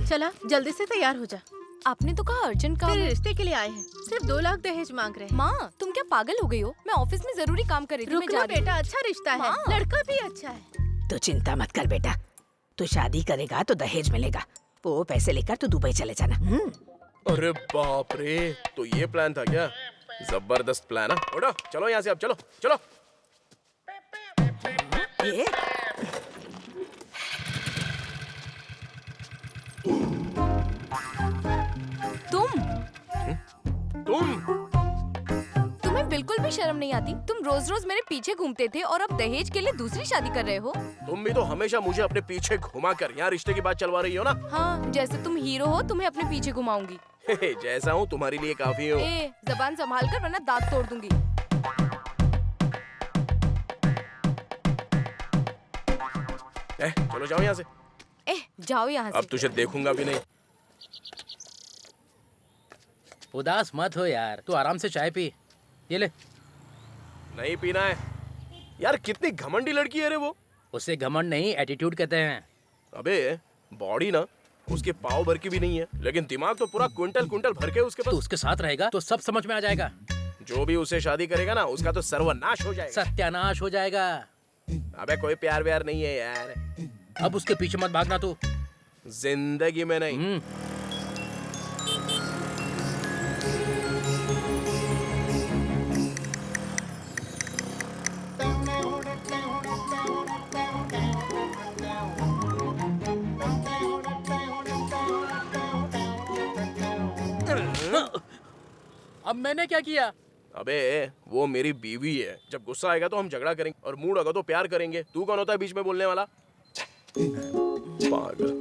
चला जल्दी से तैयार हो जा। आपने तो कहा अर्जेंट काम तेरे है। रिश्ते के लिए आए हैं, सिर्फ 2 लाख दहेज मांग रहे हैं। माँ तुम क्या पागल हो गई हो? मैं ऑफिस में जरूरी काम कर रही थी। रुक मैं जा लो रही हूँ। बेटा, अच्छा रिश्ता है, माँ। लड़का भी अच्छा है। तू चिंता मत कर बेटा, तू शादी करेगा तो दहेज मिलेगा। वो पैसे लेकर तू दुबई चले जाना। अरे बाप रे, तो ये प्लान था क्या? जबरदस्त प्लान है। उठो, चलो यहाँ से, अब चलो चलो। ये तुम? तुम्हें बिल्कुल भी शर्म नहीं आती? तुम रोज रोज मेरे पीछे घूमते थे और अब दहेज के लिए दूसरी शादी कर रहे हो? तुम भी तो हमेशा मुझे अपने पीछे घुमा कर यहाँ रिश्ते की बात चलवा रही हो ना। हाँ, जैसे तुम हीरो हो, तुम्हें अपने पीछे घुमाऊंगी। जैसा हूँ तुम्हारे लिए काफी हूँ। ए, जबान संभाल कर वरना दांत तोड़ दूंगी। चलो जाओ यहाँ से। जाओ यहाँ से। अब तुझे देखूंगा भी नहीं। उदास मत हो यार, तू आराम से चाय पी। ये ले। नहीं पीना है यार। कितनी घमंडी लड़की है रे वो। उसे घमंड नहीं, एटीट्यूड कहते हैं। अबे बॉडी ना उसके पाव भर की भी नहीं है, लेकिन दिमाग तो पूरा क्विंटल क्विंटल भर के उसके पास। तू उसके साथ रहेगा तो सब समझ में आ जाएगा। जो भी उसे शादी करेगा ना, उसका तो सर्वनाश हो जाएगा। सत्यानाश हो जाएगा। अबे कोई प्यार व्यार नहीं है यार। अब उसके पीछे मत भागना तू। जिंदगी में नहीं। अब मैंने क्या किया? अबे वो मेरी बीवी है। जब गुस्सा आएगा तो हम झगड़ा करेंगे और मूड आएगा तो प्यार करेंगे। तू कौन होता है बीच में बोलने वाला? पागल।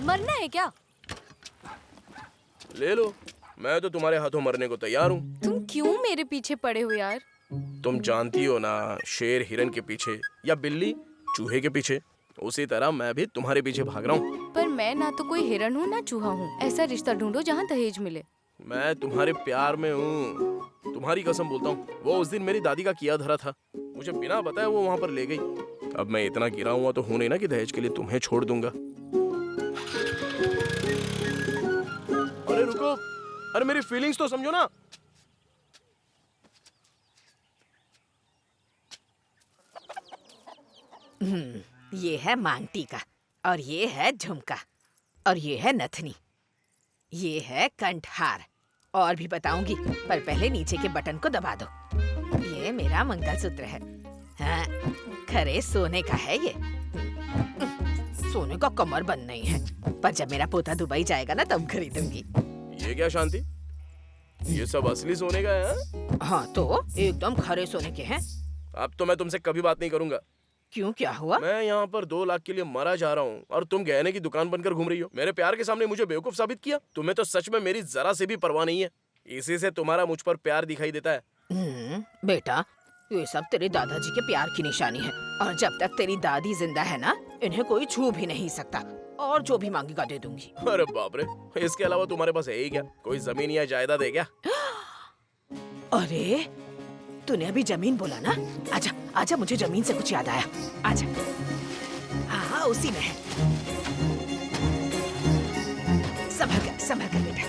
मरना है क्या? ले लो, मैं तो तुम्हारे हाथों मरने को तैयार हूँ। तुम क्यों मेरे पीछे पड़े हो यार? तुम जानती हो ना, शेर हिरन के पीछे या बिल्ली चूहे के पीछे, उसी तरह मैं भी तुम्हारे पीछे भाग रहा हूँ। पर मैं ना तो कोई हिरन हूँ ना चूहा हूँ। ऐसा रिश्ता ढूंढो जहाँ दहेज मिले। मैं तुम्हारे प्यार में हूँ, तुम्हारी कसम बोलता हूँ। वो उस दिन मेरी दादी का किया धरा था, मुझे बिना बताए वो वहाँ पर ले गई। अब मैं इतना गिरा हुआ तो हूँ नहीं ना कि दहेज के लिए तुम्हें छोड़ दूंगा। अरे रुको, अरे मेरी फीलिंग्स तो समझो ना। ये है मांग टीका और ये है झुमका और ये है नथनी, ये है कंठहार। और भी बताऊंगी, पर पहले नीचे के बटन को दबा दो। ये मेरा मंगलसूत्र है। हाँ, खरे सोने का है ये। सोने का कमर बंद नहीं है, पर जब मेरा पोता दुबई जाएगा ना तब खरीदूंगी। ये क्या शांति, ये सब असली सोने का है? हाँ तो एकदम खरे सोने के हैं। अब तो मैं तुमसे कभी बात नहीं करूंगा। क्यों, क्या हुआ? मैं यहाँ पर 2 लाख के लिए मरा जा रहा हूँ और तुम गहने की दुकान बनकर घूम रही हो। मेरे प्यार के सामने मुझे बेवकूफ साबित किया। तुम्हें तो सच में मेरी जरा से भी परवाह नहीं है। इसी से तुम्हारा मुझ पर प्यार दिखाई देता है। बेटा, ये सब तेरे दादाजी के प्यार की निशानी है और जब तक तेरी दादी जिंदा है ना, इन्हें कोई छू भी नहीं सकता। और जो भी मांगेगा दे दूंगी। अरे बाप रे, इसके अलावा तुम्हारे पास है ही क्या? कोई जमीन या जायदाद है क्या? अरे तूने अभी जमीन बोला ना, आजा आजा, मुझे जमीन से कुछ याद आया। आजा। हाँ उसी में है। संभल कर बेटा।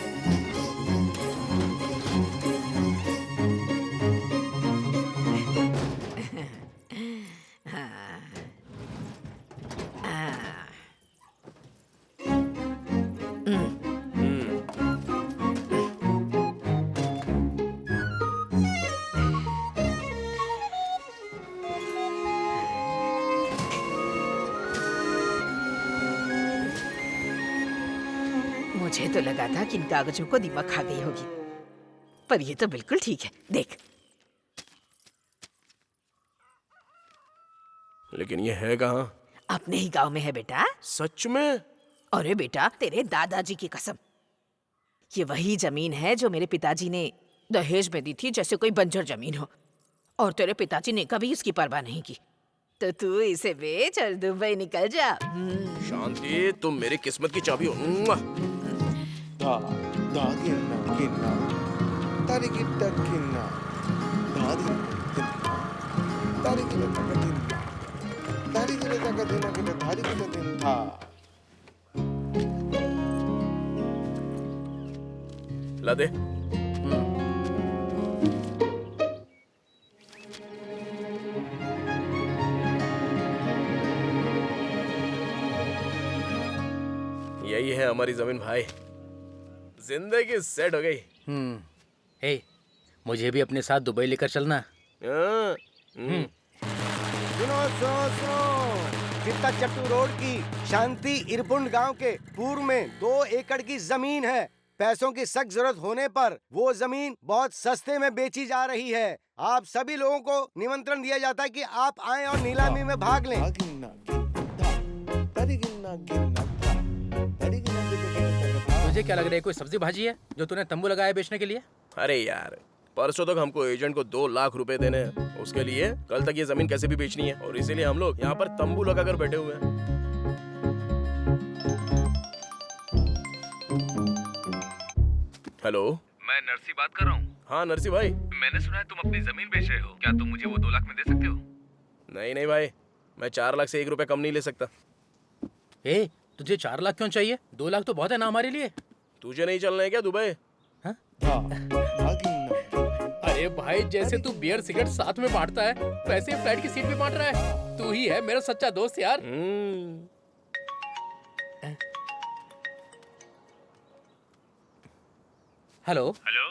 मुझे तो लगा था कि इन कागजों को दीमक खा गई होगी, पर ये तो बिल्कुल ठीक है। देख। लेकिन ये है कहाँ? अपने ही गांव में है बेटा। सच में? अरे बेटा, तेरे दादाजी की कसम, ये वही जमीन है जो मेरे पिताजी ने दहेज में दी थी, जैसे कोई बंजर जमीन हो। और तेरे पिताजी ने कभी इसकी परवाह नहीं की। तो तू इसे बेच और दुबई निकल जा। शांति, तुम मेरी किस्मत की चाबी हो। ला दे। यही है हमारी जमीन भाई। जिंदगी सेट हो गई। हे, मुझे भी अपने साथ दुबई लेकर चलना। सुनो सुनो सुनो, चित्ता चट्टू रोड की शांति इरपुंड गांव के पूर्व में 2 एकड़ की जमीन है। पैसों की सख्त जरूरत होने पर वो जमीन बहुत सस्ते में बेची जा रही है। आप सभी लोगों को निमंत्रण दिया जाता है कि आप आएं और नीलामी में भाग लें। तुझे क्या लग रहा है कोई सब्जी भाजी है जो तूने तंबू लगाया बेचने के लिए? अरे यार, परसों तक हमको एजेंट को 2 लाख रुपए देने हैं। उसके लिए कल तक ये जमीन कैसे भी बेचनी है और इसीलिए हम लोग यहाँ पर तंबू लगाकर बैठे हुए हैं। हेलो, मैं नरसी बात कर रहा हूँ। हाँ नरसी भाई। मैंने सुना है तुम अपनी जमीन बेच रहे हो, क्या तुम मुझे वो 2 लाख में दे सकते हो? नहीं नहीं भाई, मैं 4 लाख से 1 रुपए कम नहीं ले सकता। ए, तुझे 4 लाख क्यों चाहिए? 2 लाख तो बहुत है ना हमारे लिए। तुझे नहीं चलना है क्या दुबई? अरे भाई, जैसे तू बियर सिगरेट साथ में बांटता है वैसे ही फ्लाइट की सीट भी बांट रहा है। तू ही है मेरा सच्चा दोस्त यार। Hello hello.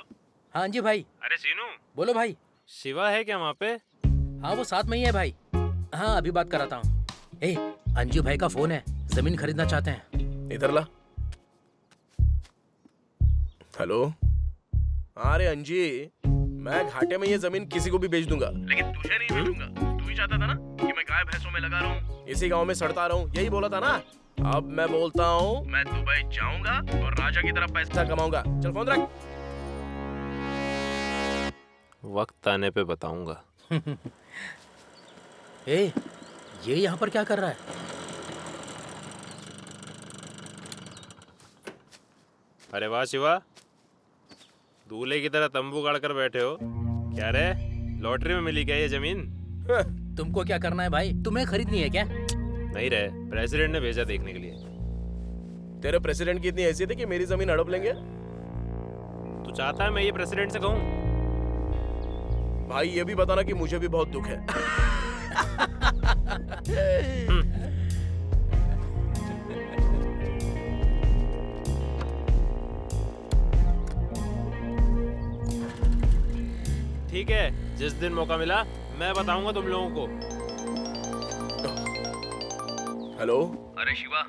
हाँ जी भाई। अरे सीनू, बोलो भाई। शिवा है क्या वहाँ पे? हाँ वो साथ में ही है भाई। हाँ अभी बात कराता हूँ। ए, अंजू भाई का फोन है, जमीन खरीदना चाहते हैं। इधर ला। हेलो। अरे अंजी, मैं घाटे में ये जमीन किसी को भी बेच दूंगा, लेकिन तुझे नहीं बेचूंगा। तू ही चाहता था ना कि मैं गाय भैंसों में लगा रहा हूँ, इसी गांव में सड़ता रहा हूँ, यही बोला था ना। अब मैं बोलता हूँ, मैं दुबई जाऊंगा और राजा की तरह पैसा कमाऊंगा। चल फोन रख। वक्त आने पे बताऊंगा। ए, ये यहाँ पर क्या कर रहा है? अरे वाह शिवा, दूल्हे की तरह तंबू गाड़ कर बैठे हो। क्या रे, लॉटरी में मिली क्या ये जमीन? तुमको क्या करना है भाई? तुम्हें खरीदनी है क्या? नहीं रे, प्रेसिडेंट ने भेजा देखने के लिए। तेरे प्रेसिडेंट की इतनी हैसियत है कि मेरी जमीन हड़प लेंगे? तू चाहता है मैं ये प्रेसिडेंट से कहूँ? भाई ये भी बताना कि मुझे भी बहुत दुख है। ठीक है, जिस दिन मौका मिला मैं बताऊंगा तुम लोगों को। हेलो। अरे शिवा।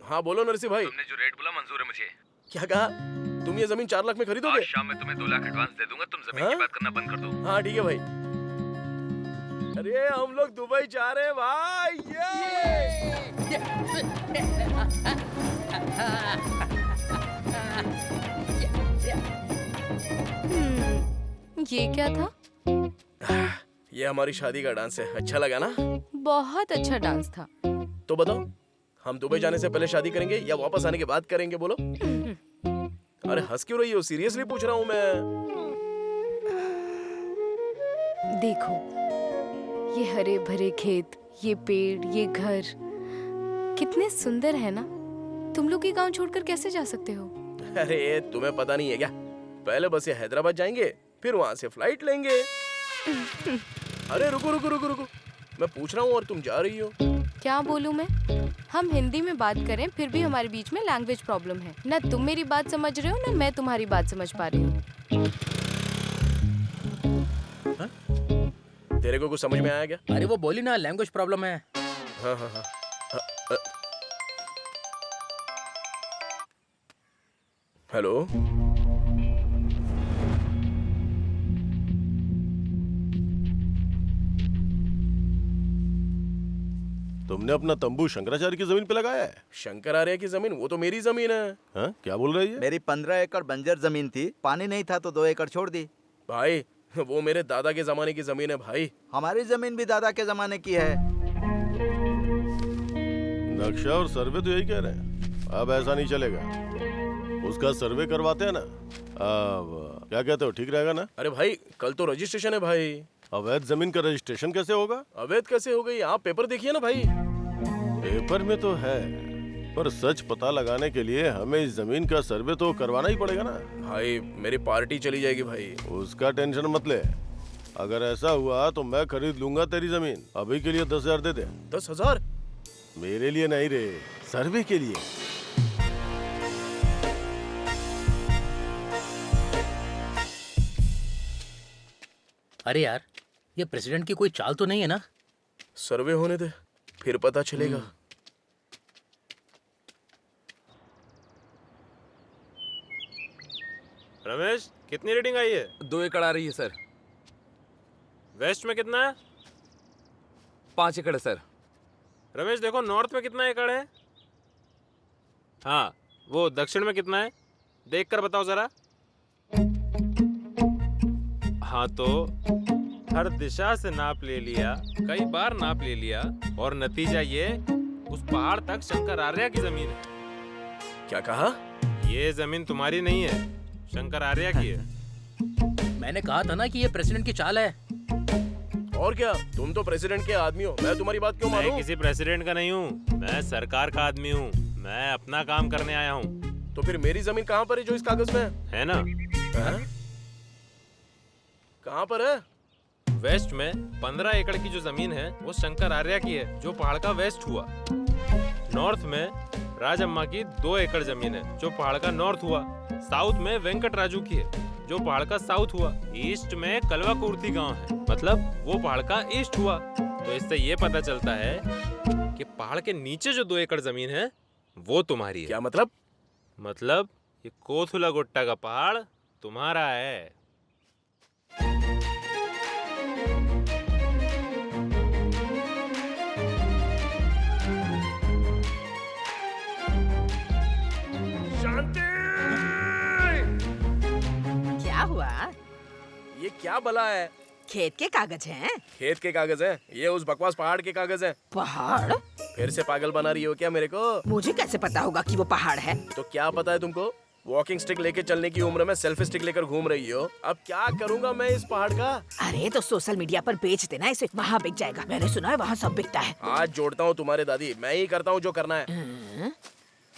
हाँ बोलो नरसी भाई। तुमने जो रेट बोला मंजूर है मुझे। क्या कहा? तुम ये जमीन 4 लाख में खरीदोगे? आज शाम में तुम्हें 2 लाख एडवांस दे दूंगा, तुम जमीन की बात करना बंद कर दो। हाँ ठीक है भाई। अरे हम लोग दुबई जा रहे हैं भाई। ये क्या था? ये हमारी शादी का डांस है। अच्छा लगा ना? बहुत अच्छा डांस था। तो बताओ, हम दुबई जाने से पहले शादी करेंगे या वापस आने के बाद करेंगे? बोलो। अरे हंस क्यों रही हो? सीरियसली पूछ रहा हूँ मैं। देखो, ये हरे भरे खेत, ये पेड़, ये घर कितने सुंदर है ना। तुम लोग ये गांव छोड़कर कैसे जा सकते हो? अरे तुम्हें पता नहीं है क्या? पहले बस ये हैदराबाद जाएंगे, फिर वहाँ से फ्लाइट लेंगे। अरे रुको रुको रुको रुको, मैं पूछ रहा हूँ और तुम जा रही हो। क्या बोलूं मैं? हम हिंदी में बात करें फिर भी हमारे बीच में लैंग्वेज प्रॉब्लम है। ना तुम मेरी बात समझ रहे हो ना मैं तुम्हारी बात समझ पा रही हूँ। तेरे को कुछ समझ में आया क्या? अरे वो बोली ना, लैंग्वेज प्रॉब्लम है। हाँ हाँ हाँ। हेलो। तुमने अपना तंबू शंकराचार्य की जमीन पे लगाया है? शंकराचार्य की जमीन? वो तो मेरी जमीन है। हाँ? क्या बोल रही है? मेरी 15 एकड़ बंजर जमीन थी, पानी नहीं था तो 2 एकड़ छोड़ दी। भाई वो मेरे दादा के जमाने की जमीन है भाई। हमारी जमीन भी दादा के जमाने की है। नक्शा और सर्वे तो यही कह रहे हैं। अब ऐसा नहीं चलेगा, उसका सर्वे करवाते हैं ना। अब क्या कहते हो, ठीक रहेगा ना? अरे भाई कल तो रजिस्ट्रेशन है भाई। अवैध जमीन का रजिस्ट्रेशन कैसे होगा? अवैध कैसे हो गई? आप पेपर देखिए ना भाई। पेपर में तो है, पर सच पता लगाने के लिए हमें इस जमीन का सर्वे तो करवाना ही पड़ेगा ना। भाई मेरी पार्टी चली जाएगी भाई। उसका टेंशन मत ले, अगर ऐसा हुआ तो मैं खरीद लूंगा तेरी जमीन। अभी के लिए 10,000 दे दे। 10,000? मेरे लिए नहीं रे, सर्वे के लिए। अरे यार, ये प्रेसिडेंट की कोई चाल तो नहीं है ना? सर्वे होने दे, फिर पता चलेगा। रमेश, कितनी रीडिंग आई है? 2 एकड़ आ रही है सर। वेस्ट में कितना है? 5 एकड़ है सर। रमेश देखो, नॉर्थ में कितना एकड़ है? हाँ, वो दक्षिण में कितना है? देख कर बताओ जरा। हाँ तो हर दिशा से नाप ले लिया, कई बार नाप ले लिया, और नतीजा ये, उस पहाड़ तक शंकर आर्या की जमीन है। क्या कहा? ये जमीन तुम्हारी नहीं है, शंकर आर्या की है। मैंने कहा था ना कि ये प्रेसिडेंट की चाल है। और क्या, तुम तो प्रेसिडेंट के आदमी हो, मैं तुम्हारी बात क्यों मैं मानूं? किसी प्रेसिडेंट का नहीं हूँ, मैं सरकार का आदमी हूँ। मैं अपना काम करने आया हूँ। तो फिर मेरी जमीन कहाँ पर है जो इस कागज में है ना? है? कहाँ पर है? वेस्ट में 15 एकड़ की जो जमीन है वो शंकर आर्या की है, जो पहाड़ का वेस्ट हुआ। नॉर्थ में राजम्मा की 2 एकड़ जमीन है, जो पहाड़ का नॉर्थ हुआ। साउथ में वेंकट राजू की है, जो पहाड़ का साउथ हुआ। ईस्ट में कलवा कुर्ती गांव है, मतलब वो पहाड़ का ईस्ट हुआ। तो इससे ये पता चलता है कि पहाड़ के नीचे जो 2 एकड़ जमीन है वो तुम्हारी है। क्या मतलब? मतलब ये कोथुला गुट्टा का पहाड़ तुम्हारा है। शांति! क्या हुआ? ये क्या बला है? खेत के कागज हैं? खेत के कागज हैं? ये उस बकवास पहाड़ के कागज हैं। पहाड़? फिर से पागल बना रही हो क्या मेरे को? मुझे कैसे पता होगा कि वो पहाड़ है? तो क्या पता है तुमको? वॉकिंग स्टिक लेके चलने की उम्र में सेल्फी स्टिक लेकर घूम रही हो। अब क्या करूंगा मैं इस पहाड़ का? अरे तो सोशल मीडिया पर बेच देना इसे, वहाँ बिक जाएगा। मैंने सुना है वहाँ सब बिकता है। आज जोड़ता हूँ तुम्हारे दादी, मैं ही करता हूँ जो करना है।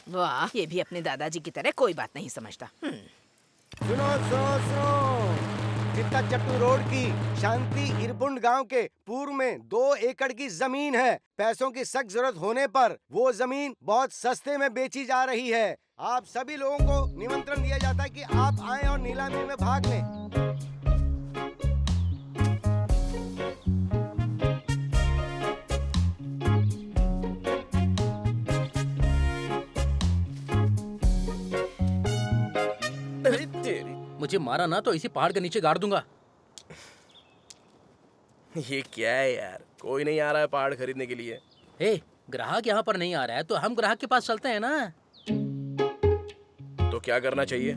वाह, ये भी अपने दादाजी की तरह कोई बात नहीं समझता। सुनो सुनो सुनो, चित्ता चट्टू रोड की शांति इरपुंड गांव के पूर्व में 2 एकड़ की जमीन है। पैसों की सख्त जरूरत होने पर वो जमीन बहुत सस्ते में बेची जा रही है। आप सभी लोगों को निमंत्रण दिया जाता है कि आप आएं और नीलामी में भाग लें। मुझे मारा ना तो इसी पहाड़ के नीचे गाड़ दूंगा। ये क्या है यार, कोई नहीं आ रहा है पहाड़ खरीदने के लिए। ए, ग्राहक यहाँ पर नहीं आ रहा है तो हम ग्राहक के पास चलते हैं ना। तो क्या करना चाहिए?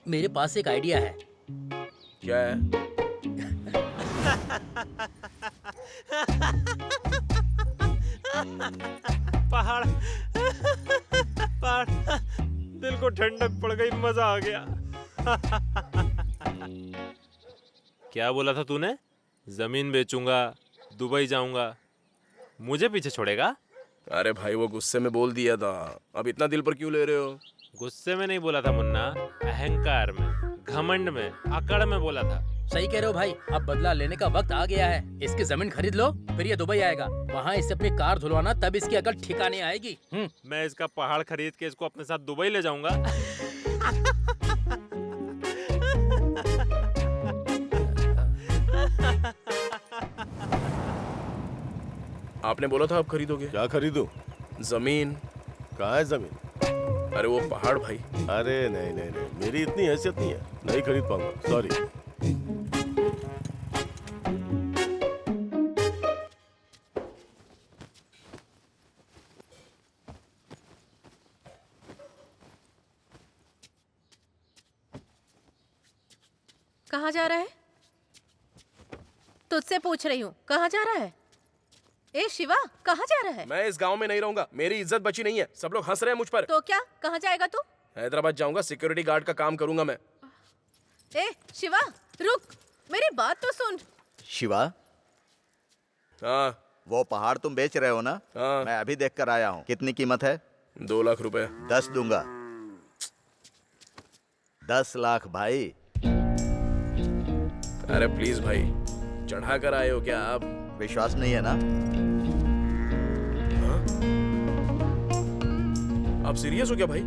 मेरे पास एक आइडिया है। क्या है? पहाड़ पहाड़, दिल को ठंडक पड़ गई, मजा आ गया। क्या बोला था तूने? जमीन बेचूंगा, दुबई जाऊंगा, मुझे पीछे छोड़ेगा? अरे भाई वो गुस्से में बोल दिया था, अब इतना दिल पर क्यों ले रहे हो? गुस्से में नहीं बोला था मुन्ना, अहंकार में, घमंड में, अकड़ में बोला था। सही कह रहे हो भाई, अब बदला लेने का वक्त आ गया है। इसकी जमीन खरीद लो, फिर ये दुबई आएगा, वहाँ इससे अपनी कार धुलवाना, तब इसकी अकल ठिकाने आएगी। मैं इसका पहाड़ खरीद के इसको अपने साथ दुबई ले जाऊंगा। आपने बोला था आप खरीदोगे। क्या खरीदूं? जमीन। कहाँ है जमीन? अरे वो पहाड़ भाई। अरे नहीं नहीं नहीं, मेरी इतनी हैसियत नहीं है, नहीं खरीद पाऊंगा, सॉरी। कहाँ जा रहा है? तुझसे पूछ रही हूँ, कहाँ जा रहा है? ए शिवा, कहाँ जा रहा है? मैं इस गांव में नहीं रहूंगा, मेरी इज्जत बची नहीं है, सब लोग हंस रहे हैं मुझ पर। तो क्या, कहाँ जाएगा तू? हैदराबाद जाऊंगा, सिक्योरिटी गार्ड का काम करूंगा मैं। ए शिवा, रुक, मेरी बात तो सुन। शिवा, हाँ वो पहाड़ तुम बेच रहे हो ना? हाँ। मैं अभी देख कर आया हूँ। कितनी कीमत है? 2 लाख रुपए। 10 दूंगा। 10 लाख भाई। अरे प्लीज भाई, चढ़ा कर आए हो क्या आप? विश्वास नहीं है ना? हाँ? आप सीरियस हो क्या भाई?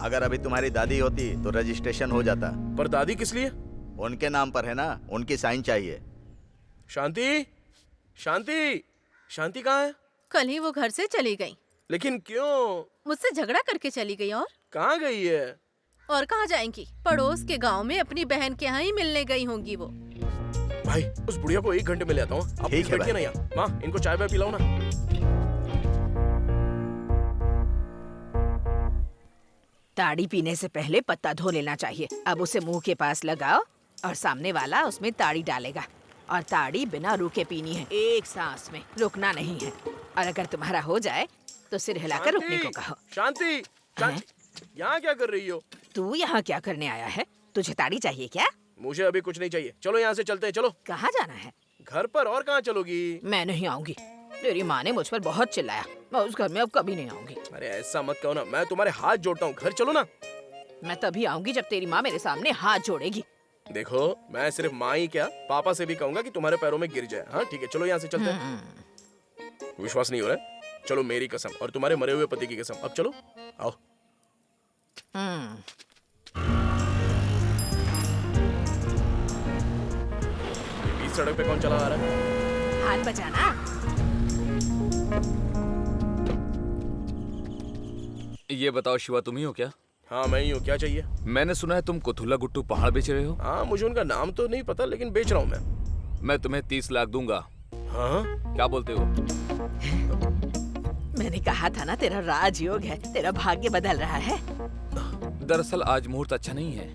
अगर अभी तुम्हारी दादी होती तो रजिस्ट्रेशन हो जाता। पर दादी किस लिए? उनके नाम पर है ना, उनकी साइन चाहिए। शांति, शांति, शांति कहाँ है? कल ही वो घर से चली गई। लेकिन क्यों? मुझसे झगड़ा करके चली गई। और कहाँ गई है? और कहाँ जाएंगी? पड़ोस के गांव में अपनी बहन के यहाँ ही मिलने गई होंगी वो। भाई उस बुढ़िया को 1 घंटे में ले आता हूँ। आप ठीक है बैठिए ना यहाँ। माँ, इनको चाय वाय पिलाओ ना। ताड़ी पीने से पहले पत्ता धो लेना चाहिए। अब उसे मुंह के पास लगाओ और सामने वाला उसमें ताड़ी डालेगा। और ताड़ी बिना रुके पीनी है, एक सांस में, रुकना नहीं है। और अगर तुम्हारा हो जाए तो सिर हिलाकर रुकने को कहो। शांति, शांति, यहाँ क्या कर रही हो? तू यहाँ क्या करने आया है? तुझे ताड़ी चाहिए क्या? मुझे अभी कुछ नहीं चाहिए। चलो यहाँ से चलते हैं, चलो। कहाँ जाना है? घर पर। और कहाँ चलोगी? मैं नहीं आऊंगी। तेरी माँ ने मुझ पर बहुत चिल्लाया। मैं उस घर में अब कभी नहीं आऊंगी। अरे ऐसा मत कहो ना, मैं तुम्हारे हाथ जोड़ता हूँ, घर चलो ना। मैं तभी आऊंगी जब तेरी माँ मेरे सामने हाथ जोड़ेगी। देखो, मैं सिर्फ माँ ही क्या, पापा से भी कहूंगा कि तुम्हारे पैरों में गिर जाए। हाँ ठीक है, चलो यहाँ से चलते हैं। विश्वास नहीं हो रहा है? चलो मेरी कसम और तुम्हारे मरे हुए पति की कसम, अब चलो, आओ। बीच सड़क पे कौन चला आ रहा है? हाथ बचाना। ये बताओ शिवा, तुम ही हो क्या? हाँ मैं ही हूँ, क्या चाहिए? मैंने सुना है तुम कोथुल्ला गुट्टू पहाड़ बेच रहे हो। हाँ मुझे उनका नाम तो नहीं पता, लेकिन बेच रहा हूँ मैं तुम्हें 30 लाख दूंगा। हाँ क्या बोलते हो? मैंने कहा था ना, तेरा राजयोग है, तेरा भाग्य बदल रहा है। दरअसल आज मुहूर्त अच्छा नहीं है,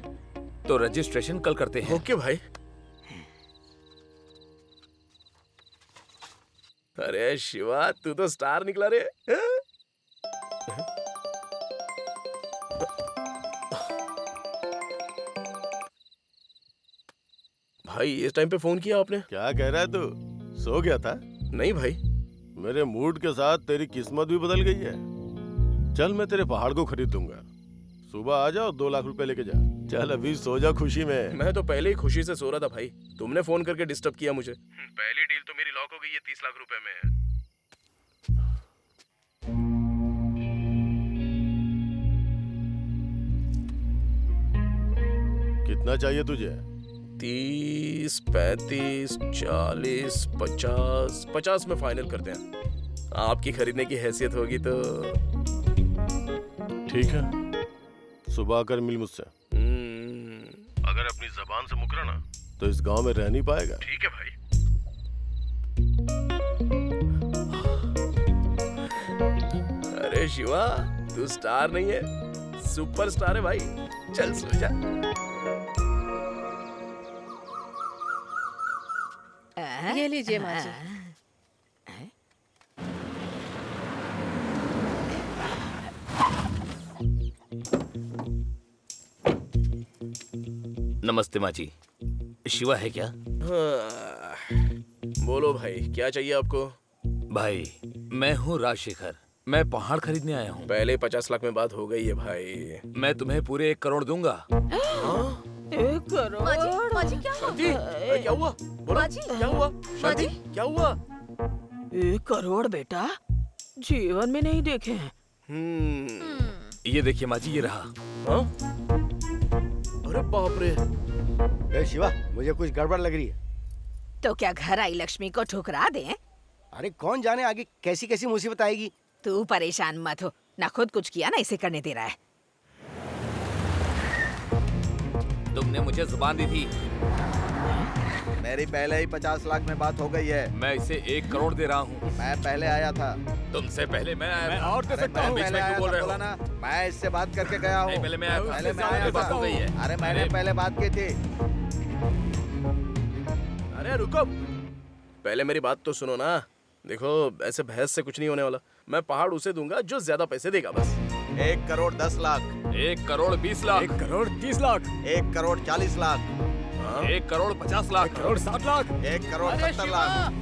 तो रजिस्ट्रेशन कल करते हैं। ओके भाई। अरे शिवा, तू तो स्टार निकला रे। भाई इस टाइम पे फोन किया आपने? क्या कह रहा है तू? सो गया था? नहीं भाई। मेरे मूड के साथ तेरी किस्मत भी बदल गई है। चल मैं तेरे पहाड़ को खरीद दूंगा। सुबह आ जाओ, 2 लाख रुपए लेके जा। चल अभी सो जा खुशी में। मैं तो पहले ही खुशी से सो रहा था भाई, तुमने फोन करके डिस्टर्ब किया मुझे। पहली डील तो मेरी लॉक हो गई है 30 लाख रुपए में। कितना चाहिए तुझे? 30, 35, 40, 50, 50 में फाइनल करते हैं। आपकी खरीदने की हैसियत होगी तो ठीक है, सुबह आकर मिल मुझसे। अगर अपनी जबान से मुकरा ना तो इस गांव में रह नहीं पाएगा। ठीक है भाई। अरे शिवा, तू स्टार नहीं है, सुपर स्टार है भाई। चल सो जा। ये लीजिए माँ जी। नमस्ते माँ जी। शिवा है क्या? हाँ, बोलो भाई, क्या चाहिए आपको? भाई मैं हूँ राजशेखर, मैं पहाड़ खरीदने आया हूँ। पहले 50 लाख में बात हो गई है भाई। मैं तुम्हें पूरे 1 करोड़ दूंगा। 1 करोड़? माँ जी क्या हुआ? शांति, अरे क्या हुआ? बोलो, माँ जी। क्या हुआ? शांति, क्या हुआ? 1 करोड़ बेटा, जीवन में नहीं देखे हैं। ये देखिए माँ जी, ये रहा। हाँ? अरे बाप रे। ए शिवा, मुझे कुछ गड़बड़ लग रही है। तो क्या घर आई लक्ष्मी को ठुकरा दें? अरे कौन जाने आगे कैसी कैसी मुसीबत आएगी। तू परेशान मत हो, ना खुद कुछ किया ना इसे करने दे रहा है। तुमने मुझे जुबान दी थी। मेरी पहले ही 50 लाख में बात हो गई है। मैं इसे 1 करोड़ दे रहा हूँ। मैं पहले आया था। तुमसे पहले मैं आया था। और अरे मैं बीच में क्यों बोल रहे हो? ना, मैं इससे बात करके गया हूँ। पहले मैं आया था। पहले मैं सामने आया बात था। हो गई है। अरे मैंने पहले बात की थी। अरे रुको, पहले मेरी बात तो सुनो ना। देखो, ऐसे बहस से कुछ नहीं होने वाला। मैं पहाड़ उसे दूंगा जो ज्यादा पैसे देगा, बस। 1 करोड़ 10 लाख। 1 करोड़ 20 लाख। 1 करोड़ 30 लाख। 1 करोड़ 40 लाख। 1 करोड़ 50 लाख। 1 करोड़ 60 लाख। 1 करोड़ 70 लाख।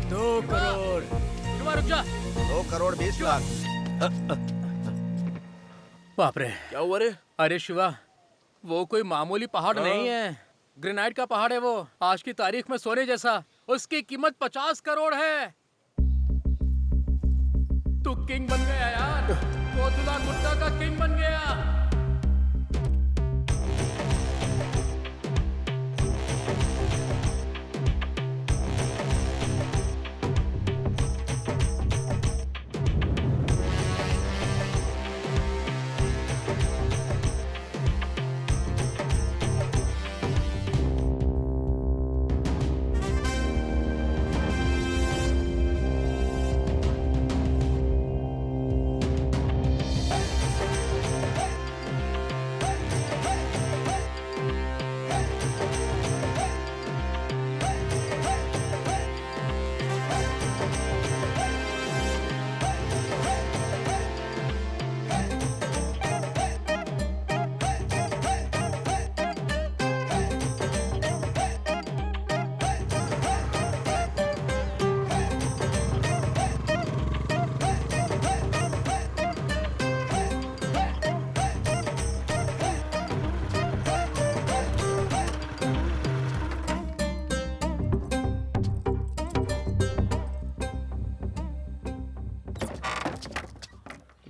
2 करोड़। शिवा रुक जा। 2 करोड़ 20 लाख। बाप रे, क्या हुआ रे? अरे शिवा, वो कोई मामूली पहाड़ नहीं है, ग्रेनाइट का पहाड़ है वो। आज की तारीख में सोने जैसा। उसकी कीमत 50 करोड़ है। तू किंग बन गया यार, कोथुल्ला गुट्टा का किंग बन गया।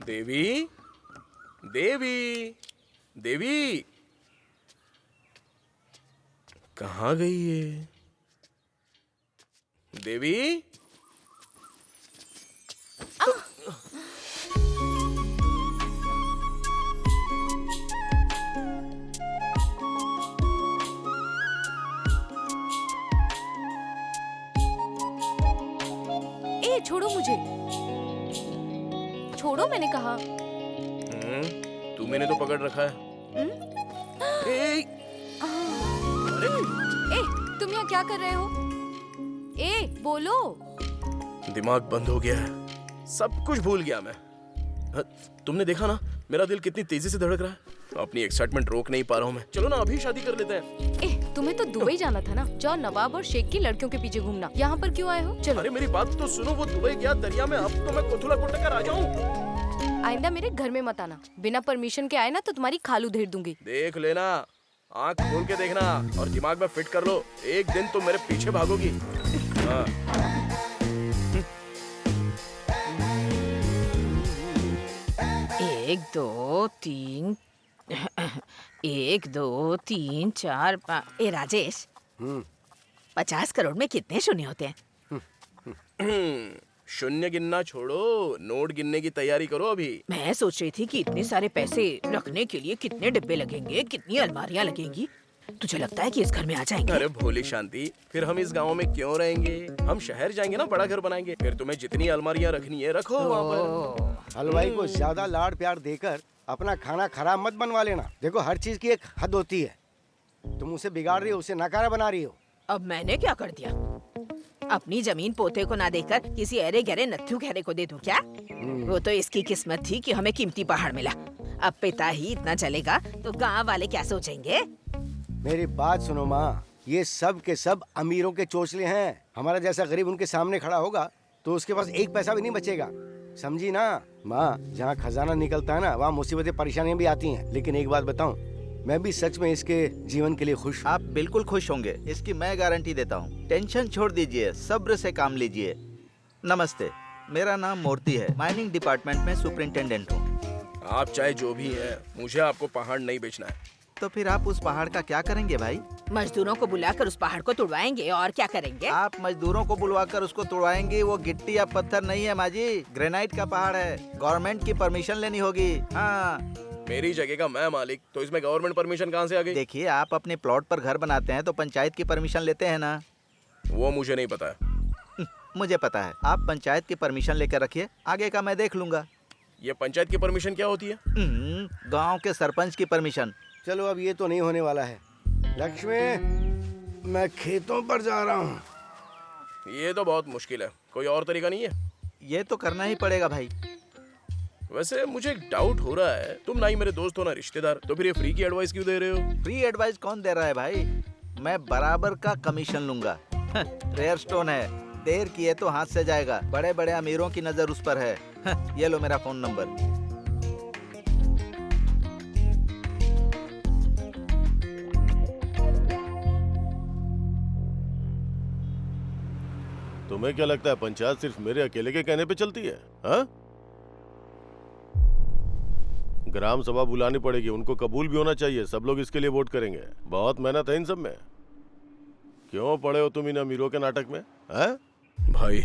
देवी, देवी, देवी, कहाँ गई ये देवी? ए छोड़ो मुझे, छोड़ो मैंने कहा। तू मैंने तो पकड़ रखा है। ए, अरे ए तुम यहाँ क्या कर रहे हो? ए बोलो। दिमाग बंद हो गया है, सब कुछ भूल गया मैं। तुमने देखा ना मेरा दिल कितनी तेजी से धड़क रहा है। अपनी एक्साइटमेंट रोक नहीं पा रहा हूँ मैं। चलो ना अभी शादी कर लेते हैं। ए तुम्हें तो दुबई जाना था ना, जाओ नवाब और शेख की लड़कियों के पीछे घूमना। यहाँ पर क्यों आए हो? चलो। अरे मेरी बात तो सुनो, वो दुबई गया दरिया में, अब तो मैं कुथुला कुट कर आ जाऊँ। आइंदा मेरे घर में मत आना, बिना परमिशन के आए ना तो तुम्हारी खाल उधेड़ दूंगी। देख लेना, आँख खोल के देखना और दिमाग में फिट कर लो, एक दिन तुम मेरे पीछे भागोगी। हाँ। 1 2 3 1 2 3 4 5। ए राजेश, 50 करोड़ में कितने शून्य होते हैं? शून्य गिनना छोड़ो, नोट गिनने की तैयारी करो अभी। मैं सोच रही थी कि इतने सारे पैसे रखने के लिए कितने डिब्बे लगेंगे, कितनी अलमारियां लगेंगी। तुझे लगता है कि इस घर में आ जाएंगे? अरे भोली शांति, फिर हम इस गांव में क्यों रहेंगे? हम शहर जाएंगे ना, बड़ा घर बनाएंगे, फिर तुम्हें जितनी अलमारियां रखनी है रखो वहाँ पर। हलवाई को ज्यादा लाड़ प्यार देकर अपना खाना खराब मत बनवा लेना। देखो हर चीज की एक हद होती है। तुम उसे बिगाड़ रही हो, उसे नकारा बना रही हो। अब मैंने क्या कर दिया? अपनी जमीन पोते को ना देकर किसी अरे गहरे नत्थु गहरे को दे दूं क्या? वो तो इसकी किस्मत थी कि हमें कीमती पहाड़ मिला। अब पिता ही इतना चलेगा तो गांव वाले क्या सोचेंगे? मेरी बात सुनो माँ, ये सब के सब अमीरों के चोचले हैं। हमारा जैसा गरीब उनके सामने खड़ा होगा तो उसके पास एक पैसा भी नहीं बचेगा, समझी ना माँ? जहाँ खजाना निकलता है ना, वहाँ मुसीबतें परेशानियाँ भी आती हैं। लेकिन एक बात बताऊँ, मैं भी सच में इसके जीवन के लिए खुश हूँ। आप बिल्कुल खुश होंगे, इसकी मैं गारंटी देता हूँ। टेंशन छोड़ दीजिए, सब्र से काम लीजिए। नमस्ते, मेरा नाम मूर्ति है, माइनिंग डिपार्टमेंट में सुपरिंटेंडेंट हूँ। आप चाहे जो भी है, मुझे आपको पहाड़ नहीं बेचना है। तो फिर आप उस पहाड़ का क्या करेंगे भाई? मजदूरों को बुलाकर उस पहाड़ को तुड़वाएंगे और क्या करेंगे? आप मजदूरों को बुलवाकर उसको तोड़वाएंगे? वो गिट्टी या पत्थर नहीं है माँ जी, ग्रेनाइट का पहाड़ है। गवर्नमेंट की परमिशन लेनी होगी। हाँ, मेरी जगह का मैं मालिक, तो इसमें गवर्नमेंट परमिशन कहाँ से आ गई? देखिए, आप अपने प्लॉट पर घर बनाते हैं तो पंचायत की परमिशन लेते हैं ना? वो मुझे नहीं पता है। मुझे पता है। आप पंचायत की परमिशन लेकर रखिए, आगे का मैं देख लूंगा। ये पंचायत की परमिशन क्या होती है? गांव के सरपंच की परमिशन। चलो अब ये तो नहीं होने वाला है। लक्ष्मी, मैं खेतों पर जा रहा हूँ। ये तो बहुत मुश्किल है, कोई और तरीका नहीं है? ये तो करना ही पड़ेगा भाई। वैसे मुझे एक डाउट हो रहा है, तुम ना ही मेरे दोस्त हो ना रिश्तेदार, तो फिर ये फ्री की एडवाइस क्यों दे रहे हो? फ्री एडवाइस कौन दे रहा है भाई? मैं बराबर का कमीशन लूंगा। रेयर स्टोन है, देर किए तो हाथ से जाएगा। बड़े बड़े अमीरों की नजर उस पर है। ये लो मेरा फोन नंबर। तुम्हें क्या लगता है पंचायत सिर्फ मेरे अकेले के कहने पे चलती है? हाँ? ग्राम सभा बुलानी पड़ेगी, उनको कबूल भी होना चाहिए, सब लोग इसके लिए वोट करेंगे। बहुत मेहनत है इन सब में। क्यों पड़े हो तुम इन अमीरों के नाटक में? हैं? भाई,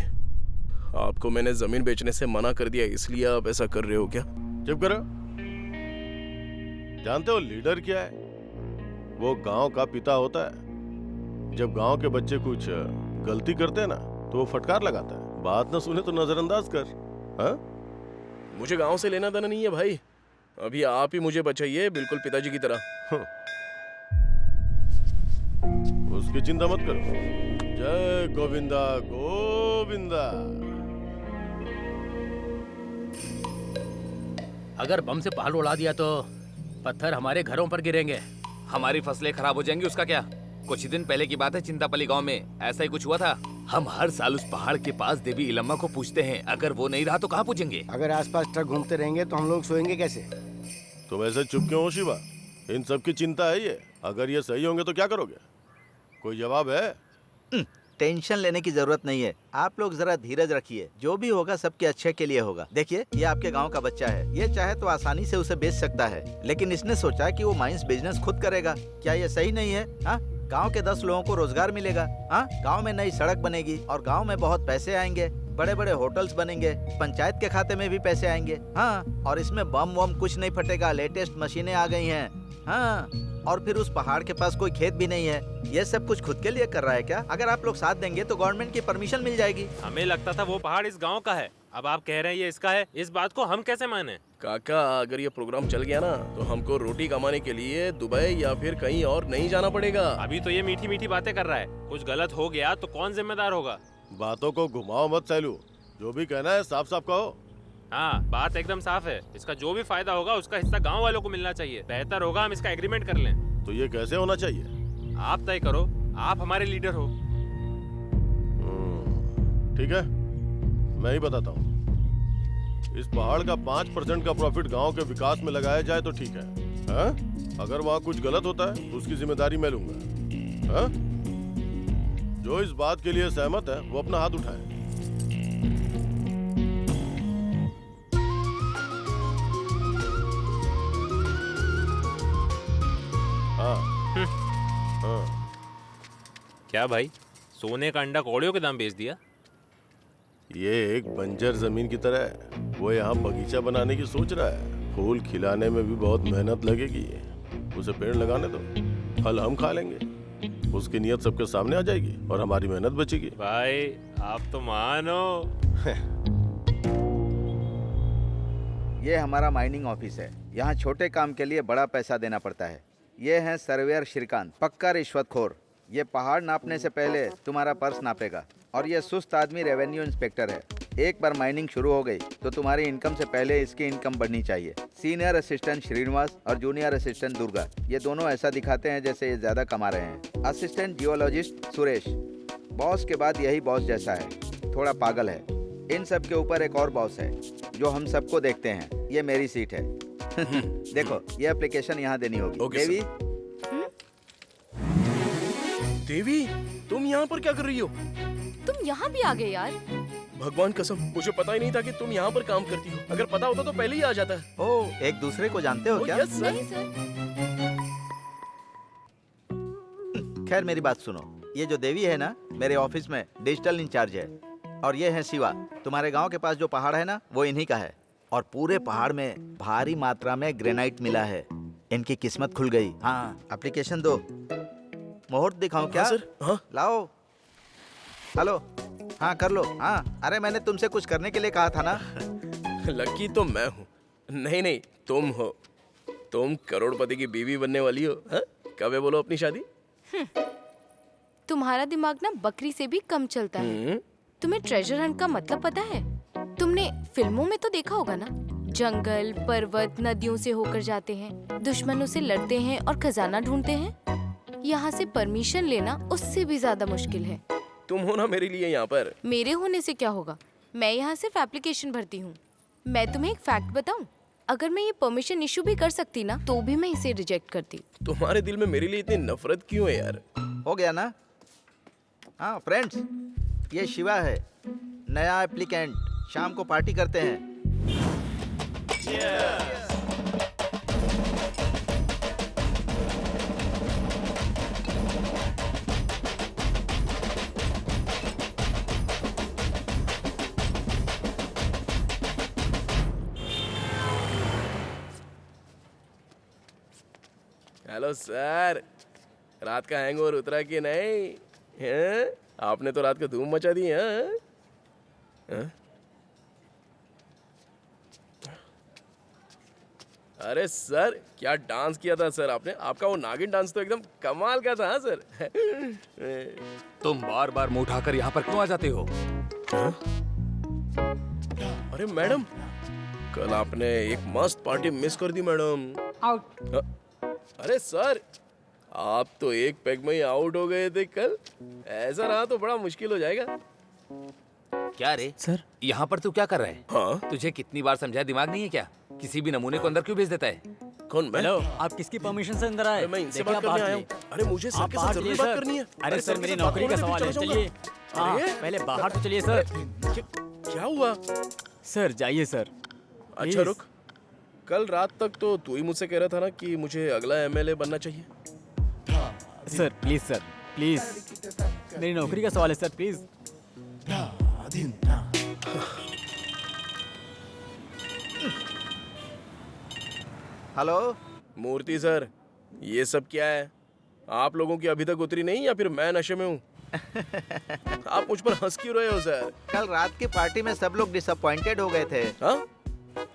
आपको मैंने जमीन बेचने से मना कर दिया, इसलिए आप ऐसा कर रहे हो क्या? चुप करो। जानते हो लीडर क्या है? वो गांव का पिता होता है। जब गांव के बच्चे कुछ गलती करते हैं ना तो वो फटकार लगाता है। बात न सुने तो नजरअंदाज कर। हाँ? मुझे गांव से लेना देना नहीं है भाई, अभी आप ही मुझे बचाइए, बिल्कुल पिताजी की तरह। उसकी चिंता मत करो। जय गोविंदा गोविंदा। अगर बम से पहाड़ उड़ा दिया तो पत्थर हमारे घरों पर गिरेंगे। हमारी फसलें खराब हो जाएंगी, उसका क्या? कुछ ही दिन पहले की बात है, चिंतापल्ली गांव में ऐसा ही कुछ हुआ था। हम हर साल उस पहाड़ के पास देवी इलम्मा को पूछते हैं, अगर वो नहीं रहा तो कहाँ पूछेंगे? अगर आसपास ट्रक घूमते रहेंगे तो हम लोग सोएंगे कैसे? तुम ऐसे चुप क्यों हो शिवा? इन सब की चिंता है ये। अगर ये सही होंगे तो क्या करोगे? कोई जवाब है? टेंशन लेने की जरूरत नहीं है। आप लोग जरा धीरज रखिए, जो भी होगा सबके अच्छे के लिए होगा। देखिए, ये आपके गांव का बच्चा है, ये चाहे तो आसानी से उसे बेच सकता है, लेकिन इसने सोचा कि वो माइंस बिजनेस खुद करेगा। क्या ये सही नहीं है? हाँ, गांव के 10 लोगों को रोजगार मिलेगा। हाँ, गांव में नई सड़क बनेगी और गांव में बहुत पैसे आएंगे, बड़े बड़े होटल्स बनेंगे, पंचायत के खाते में भी पैसे आएंगे। हाँ, और इसमें बम वम कुछ नहीं फटेगा, लेटेस्ट मशीनें आ गई हैं। हाँ, और फिर उस पहाड़ के पास कोई खेत भी नहीं है। ये सब कुछ खुद के लिए कर रहा है क्या? अगर आप लोग साथ देंगे तो गवर्नमेंट की परमिशन मिल जाएगी। हमें लगता था वो पहाड़ इस गांव का है, अब आप कह रहे हैं ये इसका है। इस बात को हम कैसे माने? काका, अगर ये प्रोग्राम चल गया ना तो हमको रोटी कमाने के लिए दुबई या फिर कहीं और नहीं जाना पड़ेगा। अभी तो ये मीठी मीठी बातें कर रहा है, कुछ गलत हो गया तो कौन जिम्मेदार होगा? बातों को घुमाओ मत सैलू, जो भी कहना है साफ साफ कहो। हाँ, बात एकदम साफ है। इसका जो भी फायदा होगा उसका हिस्सा गांव वालों को मिलना चाहिए। बेहतर होगा हम इसका एग्रीमेंट कर लें। तो ये कैसे होना चाहिए? आप तय करो, आप हमारे लीडर हो। ठीक है, मैं ही बताता हूँ। इस पहाड़ का 5% का प्रॉफिट गांव के विकास में लगाया जाए तो ठीक है, हाँ? अगर वहाँ कुछ गलत होता है तो उसकी जिम्मेदारी मैं लूंगा। हाँ? जो इस बात के लिए सहमत है वो अपना हाथ उठाए। हाँ। क्या भाई, सोने का अंडा कौड़ियों के दाम बेच दिया? ये एक बंजर जमीन की तरह है, वो यहाँ बगीचा बनाने की सोच रहा है। फूल खिलाने में भी बहुत मेहनत लगेगी, उसे पेड़ लगाने दो, फल हम खा लेंगे। उसकी नियत सबके सामने आ जाएगी और हमारी मेहनत बचेगी। भाई आप तो महान हो। ये हमारा माइनिंग ऑफिस है, यहाँ छोटे काम के लिए बड़ा पैसा देना पड़ता है। ये हैं सर्वेयर श्रीकांत, पक्का रिश्वतखोर। ये पहाड़ नापने से पहले तुम्हारा पर्स नापेगा। और ये सुस्त आदमी रेवेन्यू इंस्पेक्टर है। एक बार माइनिंग शुरू हो गई तो तुम्हारी इनकम से पहले इसकी इनकम बढ़नी चाहिए। सीनियर असिस्टेंट श्रीनिवास और जूनियर असिस्टेंट दुर्गा, ये दोनों ऐसा दिखाते हैं जैसे ये ज्यादा कमा रहे हैं। असिस्टेंट जियोलॉजिस्ट सुरेश, बॉस के बाद यही बॉस जैसा है, थोड़ा पागल है। इन सब के ऊपर एक और बॉस है जो हम सबको देखते हैं। ये मेरी सीट है। देखो, ये एप्लीकेशन यहाँ देनी होगी। देवी, देवी, तुम यहाँ पर क्या कर रही हो? तुम यहाँ भी आ गए यार। भगवान कसम, मुझे पता ही नहीं था कि तुम यहाँ पर काम करती हो। अगर पता होता तो पहले ही आ जाता। ओह, एक दूसरे को जानते हो क्या? Yes sir. नहीं सर। खैर मेरी बात सुनो, ये जो देवी है ना, मेरे ऑफिस में डिजिटल इंचार्ज है। और ये है शिवा। तुम्हारे गांव के पास जो पहाड़ है ना, वो इन्हीं का है। और पूरे पहाड़ में भारी मात्रा में ग्रेनाइट मिला है। इनकी किस्मत खुल गई। हाँ, एप्लीकेशन दो। मुहूर्त दिखाऊं क्या? हाँ सर, हाँ। लाओ। हेलो, हाँ कर लो। हाँ, अरे मैंने तुमसे कुछ करने के लिए कहा था ना। लकी तो मैं हूँ। नहीं नहीं, तुम हो। तुम करोड़पति की बीवी बनने वाली हो। हाँ? कब है बोलो अपनी शादी? तुम्हारा दिमाग ना बकरी से भी कम चलता है। तुम्हें ट्रेजर हंट का मतलब पता है? तुमने फिल्मों में तो देखा होगा ना, जंगल, पर्वत, नदियों से होकर जाते हैं, दुश्मनों से लड़ते हैं और खजाना ढूंढते हैं। यहाँ से परमिशन लेना उससे भी ज्यादा मुश्किल है। तुम हो ना मेरे लिए यहाँ पर। मेरे होने से क्या होगा? मैं यहाँ सिर्फ एप्लीकेशन भरती हूँ। मैं तुम्हें एक फैक्ट बताऊँ, अगर मैं ये परमिशन इशू भी कर सकती ना तो भी मैं इसे रिजेक्ट करती। तुम्हारे दिल में मेरे लिए इतनी नफरत क्यों है यार? हो गया ना? हाँ फ्रेंड्स, ये शिवा है, नया एप्लीकेंट। शाम को पार्टी करते हैं। हेलो सर, रात का हैंगओवर उतरा कि नहीं? हैं? आपने तो रात को धूम मचा दी। हैं? हैं? अरे सर, क्या डांस किया था सर आपने? आपका वो नागिन डांस तो एकदम कमाल का था। हाँ सर। तुम बार बार मुंह उठाकर यहाँ पर क्यों आ जाते हो? अरे मैडम, कल आपने एक मस्त पार्टी मिस कर दी मैडम। आउट। अरे सर, आप तो एक पैग में ही आउट हो गए थे कल। ऐसा रहा तो बड़ा मुश्किल हो जाएगा। क्या रे सर, यहाँ पर तू क्या कर रहा है? हाँ? तुझे कितनी बार समझाया, दिमाग नहीं है क्या? किसी भी नमूने को अंदर क्यों भेज देता है? कौन मैं? हेलो, आप किसकी परमिशन से अंदर आए? अरे मैं इनसे देखिए, बात आप करने बाहर आया हूँ। चलिए। अरे मुझे सर आप के बाहर साथ जरूरी चलिए, बात सर। करनी है। अरे सर, के मेरी साथ बात नौकरी का करोगे, सवाल फिर है, चला चलिए। जाऊंगा। हाँ, अरे, पहले बाहर तो चलिए सर। क्या हुआ? सर जाइए सर। अच्छा Please। रुक, कल रात तक तो तू ही मुझसे कह रहा था ना कि मुझे अगला एमएलए बनना चाहिए। Sir please sir, please. मेरी नौकरी का सवाल है sir, please. Hello Murthy sir, ये सब क्या है? आप लोगों की अभी तक उतरी नहीं या फिर मैं नशे में हूँ? आप मुझ पर हंस क्यों रहे हो सर? कल रात की पार्टी में सब लोग डिसअपॉइंटेड हो गए थे। हाँ?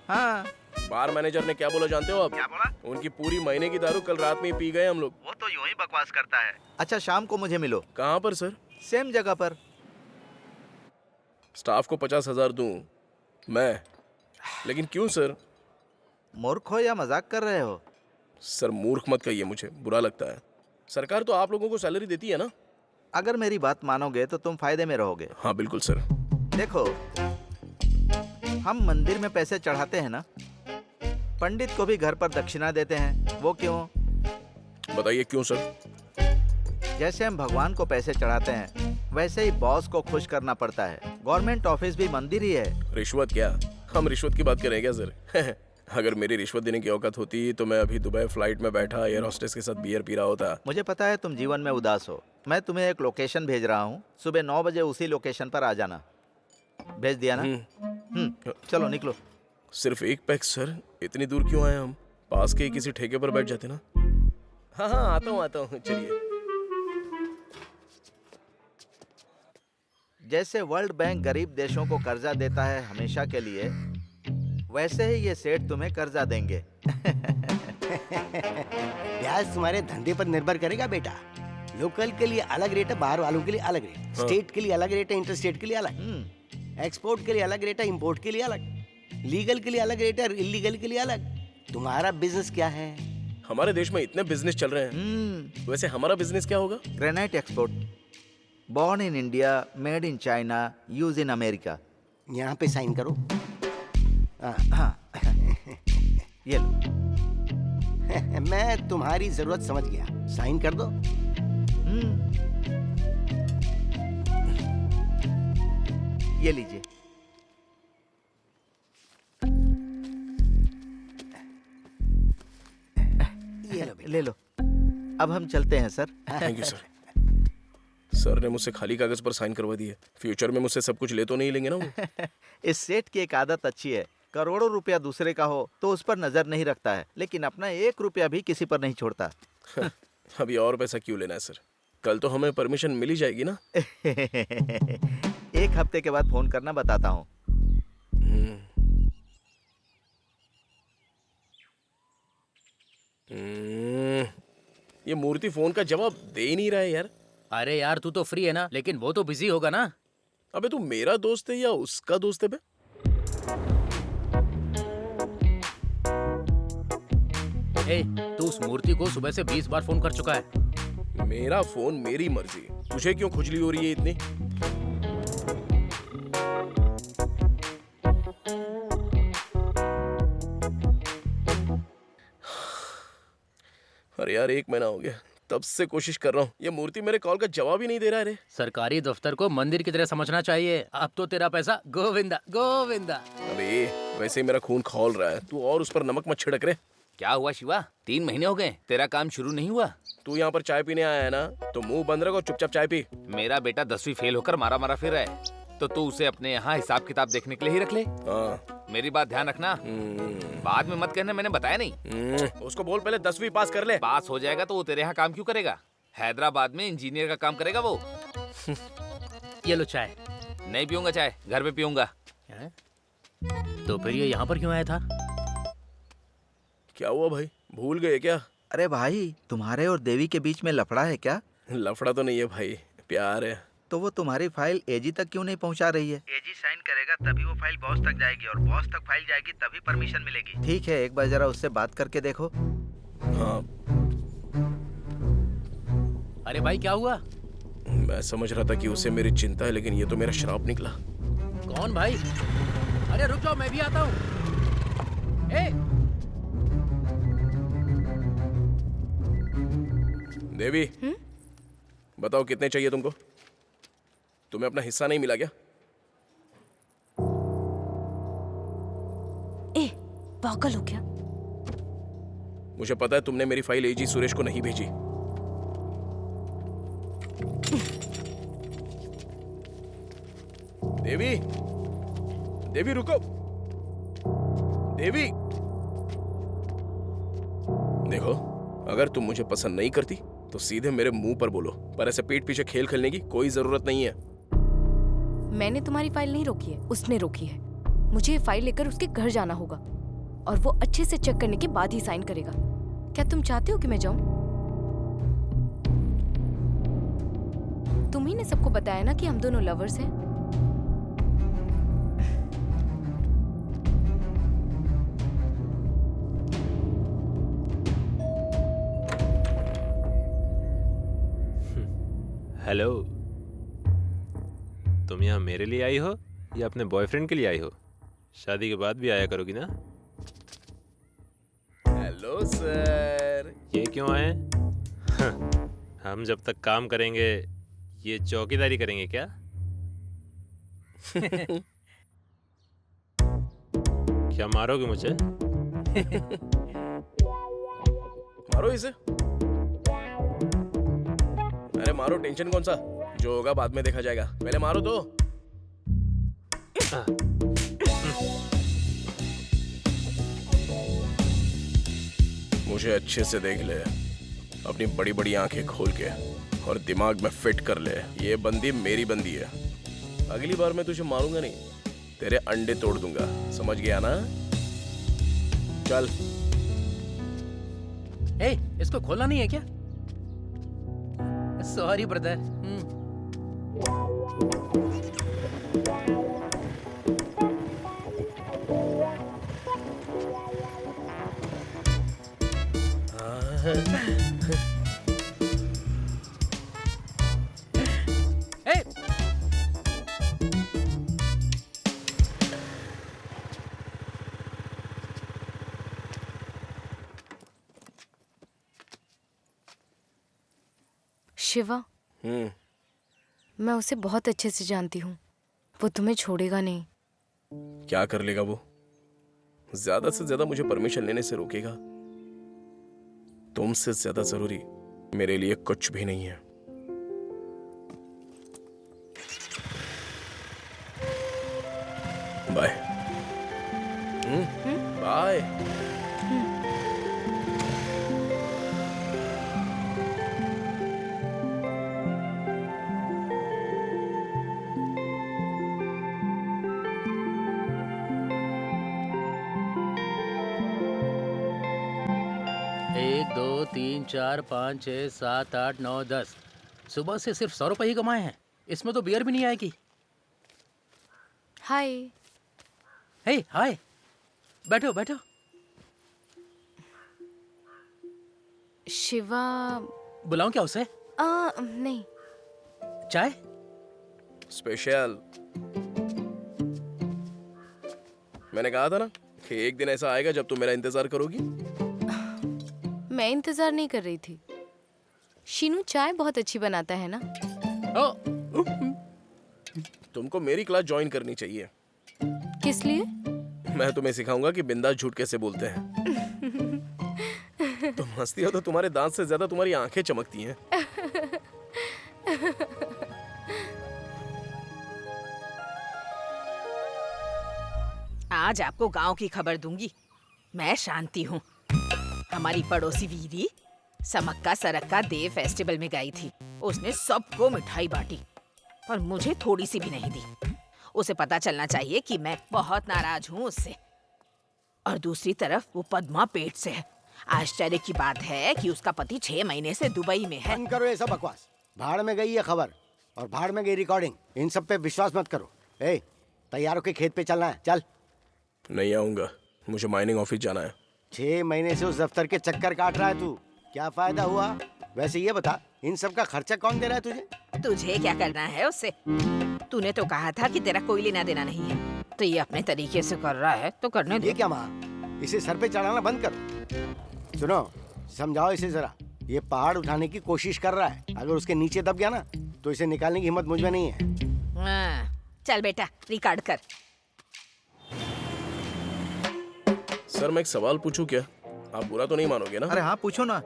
हाँ। बार मैनेजर ने क्या बोला जानते हो आप? क्या बोला? उनकी पूरी महीने की दारू कल रात में ही पी गए हम लोग। वो तो यूं ही बकवास करता है। अच्छा शाम को मुझे मिलो। कहाँ पर सर? सेम जगह पर। स्टाफ को 50,000 दूं मैं, लेकिन क्यों सर? मूर्ख हो या मजाक कर रहे हो? सर मूर्ख मत कहिए, मुझे बुरा लगता है। सरकार तो आप लोगों को सैलरी देती है ना? अगर मेरी बात मानोगे तो तुम फायदे में रहोगे। हाँ बिल्कुल सर। देखो, हम मंदिर में पैसे चढ़ाते हैं ना, पंडित को भी घर पर दक्षिणा देते हैं। वो क्यों? बताइए क्यों सर? जैसे हम भगवान को पैसे चढ़ाते हैं, वैसे ही बॉस को खुश करना पड़ता है। गवर्नमेंट ऑफिस भी मंदिर ही है। रिश्वत क्या? हम रिश्वत की बात करें क्या सर? अगर मेरी रिश्वत देने की औकात होती तो मैं अभी दुबई फ्लाइट में बैठा एयर होस्टेस के साथ बियर पी रहा होता। मुझे पता है तुम जीवन में उदास हो। मैं तुम्हें एक लोकेशन भेज रहा हूँ, सुबह 9 बजे उसी लोकेशन पर आ जाना। भेज दिया ना? चलो निकलो। सिर्फ एक पैक सर, इतनी दूर क्यों आए हम? पास के किसी ठेके पर बैठ जाते ना। हाँ हाँ आता हूँ चलिए। जैसे वर्ल्ड बैंक गरीब देशों को कर्जा देता है हमेशा के लिए, वैसे ही ये सेठ तुम्हें कर्जा देंगे। ब्याज तुम्हारे धंधे पर निर्भर करेगा बेटा। लोकल के लिए अलग रेट है, बाहर वालों के लिए अलग रेट। स्टेट के लिए अलग रेट है, इंटरस्टेट के लिए अलग। एक्सपोर्ट के लिए अलग रेट है, इंपोर्ट के लिए अलग। लीगल के लिए अलग रेट है और इलीगल के लिए अलग। तुम्हारा बिजनेस क्या है? हमारे देश में इतने बिजनेस चल रहे हैं, वैसे हमारा बिजनेस क्या होगा? Granite export. Born in India, made in China, use in America. यहाँ पे साइन करो। हाँ ये लो। मैं तुम्हारी जरूरत समझ गया, साइन कर दो। ये लीजिए। ये लो ले लो। अब हम चलते हैं sir. Thank you sir. Sir ने मुझसे खाली कागज पर साइन करवा दिए। फ्यूचर में मुझसे सब कुछ ले तो नहीं लेंगे ना वो? इस सेठ की एक आदत अच्छी है, करोड़ों रुपया दूसरे का हो तो उस पर नजर नहीं रखता है, लेकिन अपना 1 रुपया भी किसी पर नहीं छोड़ता। अभी और पैसा क्यों लेना है सर? कल तो हमें परमिशन मिल ही जाएगी ना। 1 हफ्ते के बाद फोन करना, बताता हूँ। ये मूर्ति फोन का जवाब दे ही नहीं रहा है यार। अरे यार तू तो फ्री है ना, लेकिन वो तो बिजी होगा ना। अबे तू मेरा दोस्त है या उसका दोस्त है बे? ए, तू उस मूर्ति को सुबह से 20 बार फोन कर चुका है। मेरा फोन मेरी मर्जी, तुझे क्यों खुजली हो रही है इतनी? अरे यार 1 महीना हो गया, तब से कोशिश कर रहा हूँ। ये मूर्ति मेरे कॉल का जवाब ही नहीं दे रहा है रे। सरकारी दफ्तर को मंदिर की तरह समझना चाहिए। अब तो तेरा पैसा गोविंदा गोविंदा। अबे वैसे ही मेरा खून खौल रहा है, तू और उस पर नमक मत छिड़क रे। क्या हुआ शिवा? 3 महीने हो गए, तेरा काम शुरू नहीं हुआ? तू यहाँ पर चाय पीने आया है ना, तो मुंह बंद रखो, चुपचाप चाय पी। मेरा बेटा 10वीं फेल होकर मारा मारा फिर रहा है, तो तू उसे अपने यहाँ हिसाब किताब देखने के लिए ही रख ले। मेरी बात ध्यान रखना, बाद में मत कहना मैंने बताया नहीं। उसको बोल पहले 10वीं पास कर ले। पास हो जाएगा तो वो तेरे यहाँ काम क्यों करेगा? हैदराबाद में इंजीनियर का काम करेगा वो। ये लो चाय। नहीं पीऊंगा चाय, घर पे पीऊंगा। तो फिर ये यहाँ पर क्यों आया था? क्या हुआ भाई, भूल गए क्या? अरे भाई, तुम्हारे और देवी के बीच में लफड़ा है क्या? लफड़ा तो नहीं है भाई, प्यार है। तो वो तुम्हारी फाइल एजी तक क्यों नहीं पहुंचा रही है? एजी साइन करेगा तभी वो फाइल बॉस तक जाएगी, और बॉस तक फाइल जाएगी तभी परमिशन मिलेगी। ठीक है, एक बार जरा उससे बात करके देखो। हाँ। अरे भाई क्या हुआ? मैं समझ रहा था कि उसे मेरी चिंता है, लेकिन ये तो मेरा श्राप निकला। कौन भाई? अरे रुक जाओ, मैं भी आता हूँ। देवी, बताओ कितने चाहिए तुमको? तुम्हें अपना हिस्सा नहीं मिला क्या? ए, पागल हो क्या? मुझे पता है तुमने मेरी फाइल एजी सुरेश को नहीं भेजी। देवी, देवी रुको। देवी, देखो, अगर तुम मुझे पसंद नहीं करती तो सीधे मेरे मुंह पर बोलो, पर ऐसे पीठ पीछे खेल खेलने की कोई जरूरत नहीं है। मैंने तुम्हारी फाइल नहीं रोकी है, उसने रोकी है। मुझे ये फाइल लेकर उसके घर जाना होगा और वो अच्छे से चेक करने के बाद ही साइन करेगा। क्या तुम चाहते हो कि मैं जाऊं? तुम ही ने सबको बताया ना कि हम दोनों लवर्स हैं। हेलो, तुम यहाँ मेरे लिए आई हो या अपने बॉयफ्रेंड के लिए आई हो? शादी के बाद भी आया करोगी ना? Hello sir. ये क्यों आए? हम जब तक काम करेंगे ये चौकीदारी करेंगे क्या? क्या मारोगे मुझे? मारो इसे। अरे मारो, टेंशन कौन सा? जो होगा बाद में देखा जाएगा, पहले मारो तो। मुझे अच्छे से देख ले, अपनी बड़ी बड़ी आंखें खोल के, और दिमाग में फिट कर ले, ये बंदी मेरी बंदी है। अगली बार मैं तुझे मारूंगा नहीं, तेरे अंडे तोड़ दूंगा, समझ गया ना? चल। ए, इसको खोलना नहीं है क्या? Sorry brother. शिवा, मैं उसे बहुत अच्छे से जानती हूँ। वो तुम्हें छोड़ेगा नहीं। क्या कर लेगा वो? ज्यादा से ज्यादा मुझे परमिशन लेने से रोकेगा। तुमसे ज्यादा जरूरी मेरे लिए कुछ भी नहीं है। बाय। बाय। एक, दो, तीन, चार, 5, 6, 7, 8, 9, 10। सुबह से सिर्फ 100 रुपए ही कमाए हैं। इसमें तो बियर भी नहीं आएगी। हाय। हे, हाय। बैठो बैठो। शिवा। बुलाऊं क्या उसे? नहीं। चाय? स्पेशल। मैंने कहा था ना कि एक दिन ऐसा आएगा जब तुम मेरा इंतजार करोगी। मैं इंतजार नहीं कर रही थी। शीनू चाय बहुत अच्छी बनाता है ना? तुमको मेरी क्लास ज्वाइन करनी चाहिए। किस लिए? मैं तुम्हें सिखाऊंगा कि बिंदास झूठ कैसे बोलते हैं। तुम हंसती हो तो तुम्हारे दांत से ज्यादा तुम्हारी आंखें चमकती हैं। आज आपको गांव की खबर दूंगी। मैं शांति हूँ। हमारी पड़ोसी वीरी समक्का सरक्का देव फेस्टिवल में गई थी। उसने सबको मिठाई बांटी, पर मुझे थोड़ी सी भी नहीं दी। उसे पता चलना चाहिए कि मैं बहुत नाराज हूँ उससे। और दूसरी तरफ वो पद्मा पेट से है। आश्चर्य की बात है कि उसका पति 6 महीने से दुबई में है। बंद करो ये सब बकवास। भाड़ में गई ये खबर और भाड़ में गई रिकॉर्डिंग। इन सब पे विश्वास मत करो। ए, तैयार होके खेत पे चलना है। चल। नहीं आऊंगा, मुझे माइनिंग ऑफिस जाना है। 6 महीने से उस दफ्तर के चक्कर काट रहा है तू। क्या फायदा हुआ? वैसे ये बता, इन सब का खर्चा कौन दे रहा है तुझे? तुझे क्या करना है उससे? तूने तो कहा था कि तेरा कोई लेना देना नहीं है, तो ये अपने तरीके से कर रहा है तो करने दो। ये क्या माँ, इसे सर पे चढ़ाना बंद कर। सुनो, समझाओ इसे जरा। ये पहाड़ उठाने की कोशिश कर रहा है। अगर उसके नीचे दब गया ना तो इसे निकालने की हिम्मत मुझ में नहीं है। हाँ, चल बेटा रिकॉर्ड कर। सर मैं एक सवाल पूछूं क्या? आप बुरा तो नहीं मानोगे ना? अरे हाँ पूछो ना।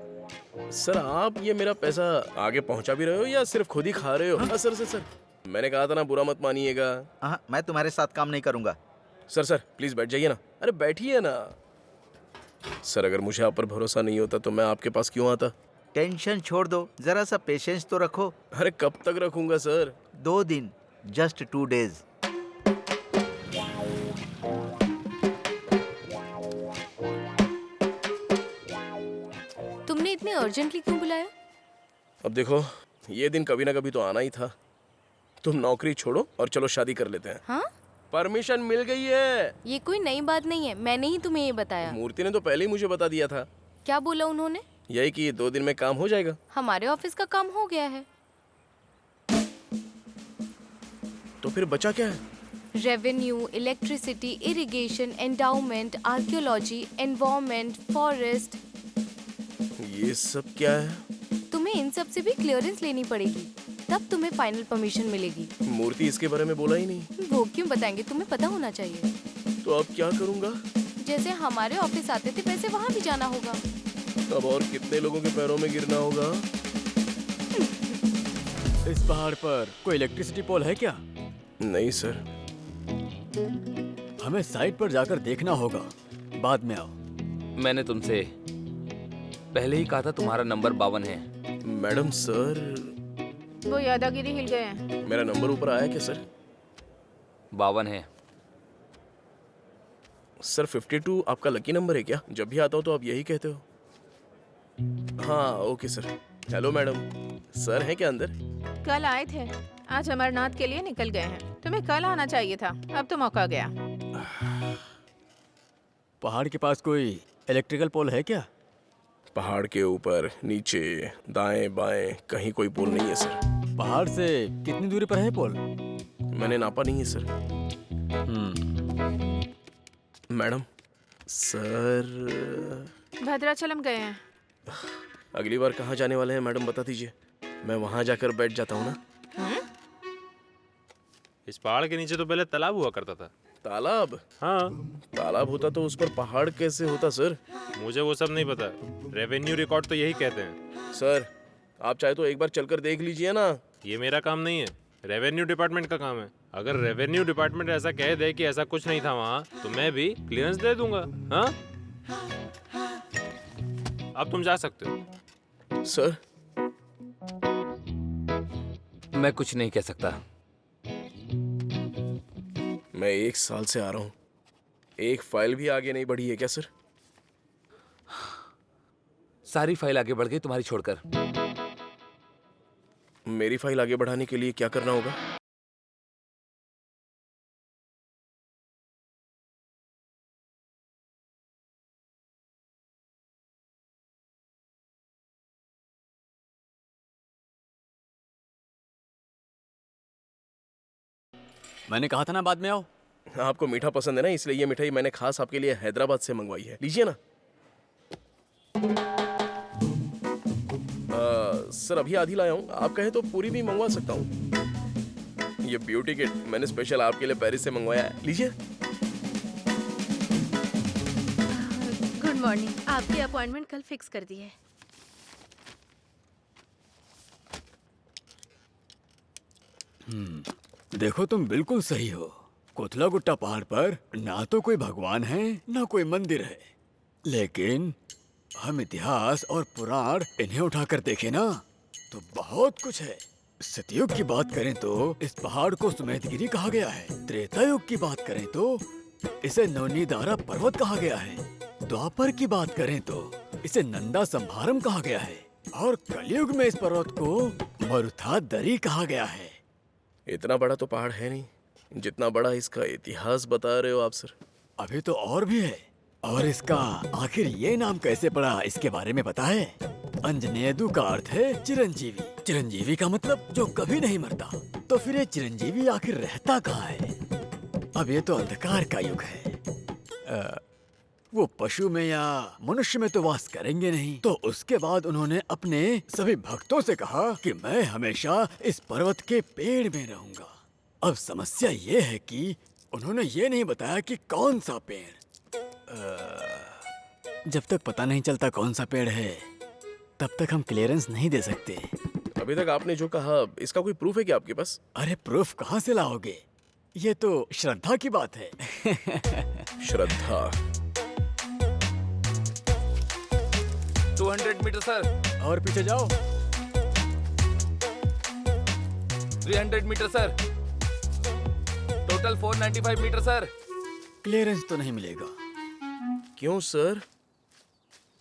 सर आप ये मेरा पैसा आगे पहुंचा भी रहे हो या सिर्फ खुद ही खा रहे हो? हाँ सर मैंने कहा था ना बुरा मत मानिएगा। हाँ मैं तुम्हारे साथ काम नहीं करूंगा। सर प्लीज बैठ जाइए ना। अरे बैठिए ना। सर अगर मुझे आप पर भरोसा नहीं होता तो मैं आपके पास क्यों आता? टेंशन छोड़ दो, जरा सा पेशेंस तो रखो। अरे कब तक रखूंगा सर? 2 दिन, जस्ट 2 days। तुमने इतने अर्जेंटली क्यों बुलाया? अब देखो ये दिन कभी ना कभी तो आना ही था। तुम नौकरी छोड़ो और चलो शादी कर लेते हैं। हाँ? परमिशन मिल गई है। ये कोई नई बात नहीं है, मैंने ही तुम्हें ये बताया। मूर्ति ने तो पहले ही मुझे बता दिया था। क्या बोला उन्होंने? यही कि 2 दिन में काम हो जाएगा। हमारे ऑफिस का काम हो गया है। तो फिर बचा क्या है? Revenue, electricity, irrigation, endowment, archaeology, environment, forest. ये सब क्या है? तुम्हें इन सब से भी क्लियरेंस लेनी पड़ेगी, तब तुम्हें फाइनल परमिशन मिलेगी। मूर्ति इसके बारे में बोला ही नहीं। वो क्यों बताएंगे, तुम्हें पता होना चाहिए। तो अब क्या करूँगा? जैसे हमारे ऑफिस आते थे वैसे वहाँ भी जाना होगा। अब और कितने लोगों के पैरों में गिरना होगा? इस पहाड़ पर कोई इलेक्ट्रिसिटी पोल है क्या? नहीं सर। हमें साइट पर जाकर देखना होगा, बाद में आओ। मैंने तुमसे पहले ही कहा था तुम्हारा नंबर 52 है। मैडम सर वो यादागिरी हिल गए हैं। मेरा नंबर ऊपर आया क्या सर? 52 है। सर 52 आपका लकी नंबर है क्या? जब भी आता हूँ तो आप यही कहते हो। हाँ okay sir. Hello madam, sir हैं क्या अंदर? कल आए थे, आज अमरनाथ के लिए निकल गए हैं। तुम्हें कल आना चाहिए था, अब तो मौका गया। पहाड़ के पास कोई इलेक्ट्रिकल पोल है क्या? पहाड़ के ऊपर, नीचे, दाएं बाएं कहीं कोई पोल नहीं है सर। पहाड़ से कितनी दूरी पर है पोल? मैंने नापा नहीं है सर। मैडम सर भद्राचलम गए हैं। अगली बार कहाँ जाने वाले हैं मैडम बता दीजिए, मैं वहाँ जाकर बैठ जाता हूँ ना। इस पहाड़ के नीचे तो पहले तालाब हुआ करता था। तालाब? हाँ। तालाब होता तो उस पर पहाड़ कैसे होता सर? मुझे वो सब नहीं पता, रेवेन्यू रिकॉर्ड तो यही कहते हैं। सर आप चाहे तो एक बार चलकर देख लीजिए ना। ये मेरा काम नहीं है, रेवेन्यू डिपार्टमेंट का काम है। अगर रेवेन्यू डिपार्टमेंट ऐसा कह दे कि ऐसा कुछ नहीं था वहाँ, तो मैं भी क्लियरेंस दे दूंगा। हाँ अब तुम जा सकते हो। सर मैं कुछ नहीं कह सकता। मैं 1 साल से आ रहा हूँ, एक फाइल भी आगे नहीं बढ़ी है क्या सर? सारी फाइल आगे बढ़ गई तुम्हारी छोड़कर। मेरी फाइल आगे बढ़ाने के लिए क्या करना होगा? मैंने कहा था ना बाद में आओ। आपको मीठा पसंद है ना, इसलिए ये मिठाई मैंने खास आपके लिए हैदराबाद से मंगवाई है, लीजिए ना। सर अभी आधी लाया हूँ, आप कहें तो पूरी भी मंगवा सकता हूँ। ये ब्यूटी किट मैंने स्पेशल आपके लिए पेरिस से मंगवाया है, लीजिए। गुड मॉर्निंग, आपकी अपॉइंटमेंट कल फिक्स कर दी है। देखो तुम बिल्कुल सही हो। कोथला गुट्टा पहाड़ पर ना तो कोई भगवान है ना कोई मंदिर है, लेकिन हम इतिहास और पुराण इन्हें उठाकर देखें ना तो बहुत कुछ है। सतयुग की बात करें तो इस पहाड़ को सुमेधगिरी कहा गया है। त्रेता युग की बात करें तो इसे नवनीदारा पर्वत कहा गया है। द्वापर की बात करें तो इसे नंदा संभारम कहा गया है और कलयुग में इस पर्वत को मरुथा दरी कहा गया है। इतना बड़ा तो पहाड़ है नहीं जितना बड़ा इसका इतिहास बता रहे हो आप सर। अभी तो और भी है, और इसका आखिर ये नाम कैसे पड़ा इसके बारे में पता है? अंजनेयदु का अर्थ है चिरंजीवी। चिरंजीवी का मतलब जो कभी नहीं मरता। तो फिर ये चिरंजीवी आखिर रहता कहाँ है? अब ये तो अंधकार का युग है। वो पशु में या मनुष्य में तो वास करेंगे नहीं। तो उसके बाद उन्होंने अपने सभी भक्तों से कहा कि मैं हमेशा इस पर्वत के पेड़ में रहूंगा। अब समस्या ये है कि उन्होंने ये नहीं बताया कि कौन सा पेड़। जब तक पता नहीं चलता कौन सा पेड़ है, तब तक हम क्लियरेंस नहीं दे सकते। अभी तक आपने जो कहा, इसका कोई प्रूफ है क्या आपके पास? अरे प्रूफ कहाँ से लाओगे? ये तो श्रद्धा की बात है। श्रद्धा। 200 मीटर सर। और पीछे जाओ। 300 meter sir. Total 495 meter sir. Clearance तो नहीं मिलेगा। क्यों सर?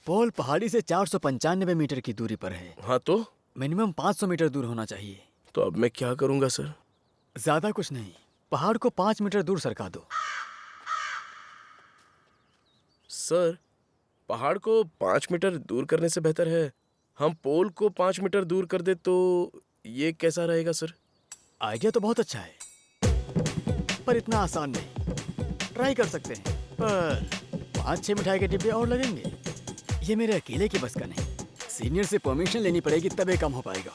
पोल पहाड़ी से 495 मीटर की दूरी पर है। हाँ तो? मिनिमम 500 मीटर दूर होना चाहिए। तो अब मैं क्या करूंगा सर? ज्यादा कुछ नहीं, पहाड़ को 5 मीटर दूर सरका दो। सर, पहाड़ को 5 मीटर दूर करने से बेहतर है हम पोल को 5 मीटर दूर कर दे, तो ये कैसा रहेगा सर? आइडिया तो बहुत अच्छा है, पर इतना आसान नहीं। ट्राई कर सकते हैं, पर 5-6 मिठाई के डिब्बे और लगेंगे। ये मेरे अकेले की बस का नहीं, सीनियर से परमिशन लेनी पड़ेगी, तब ये काम हो पाएगा।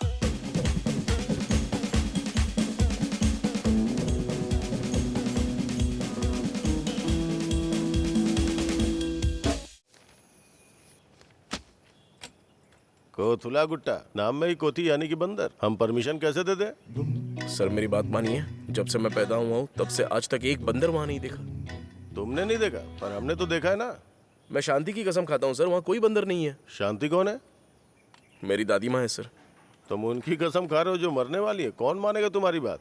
कोथुला गुट्टा नाम में ही कोथी यानी कि बंदर। हम परमिशन कैसे दे दें? सर मेरी बात मानिए, जब से मैं पैदा हुआ हूँ तब से आज तक एक बंदर वहाँ नहीं देखा। तुमने नहीं देखा, पर हमने तो देखा है ना। मैं शांति की कसम खाता हूँ सर, वहाँ कोई बंदर नहीं है। शांति कौन है? मेरी दादी माँ है सर। तुम उनकी कसम खा रहे हो जो मरने वाली है। कौन मानेगा तुम्हारी बात?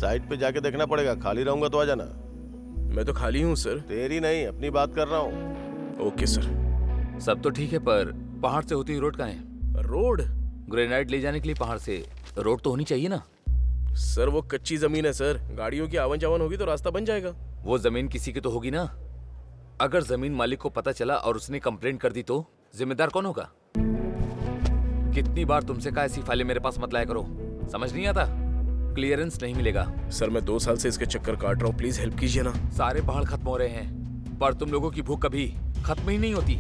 साइड पे जाके देखना पड़ेगा। खाली रहूंगा तो आ जाना। मैं तो खाली हूँ सर। तेरी नहीं, अपनी बात कर रहा हूँ। Okay sir. सब तो ठीक है, पर पहाड़ से होती हुई रोड कहाँ है? रोड? ग्रेनाइट ले जाने के लिए पहाड़ से रोड तो होनी चाहिए ना। सर वो कच्ची जमीन है सर, गाड़ियों की आवन जावन होगी तो रास्ता बन जाएगा। वो जमीन किसी की तो होगी ना। अगर जमीन मालिक को पता चला और उसने कंप्लेंट कर दी तो जिम्मेदार कौन होगा? कितनी बार तुमसे कहा ऐसी फाइलें मेरे पास मत लाया करो, समझ नहीं आता? क्लियरेंस नहीं मिलेगा। सर मैं 2 साल से इसके चक्कर काट रहा हूँ, प्लीज हेल्प कीजिए ना। सारे पहाड़ खत्म हो रहे हैं, पर तुम लोगों की भूख कभी खत्म ही नहीं होती।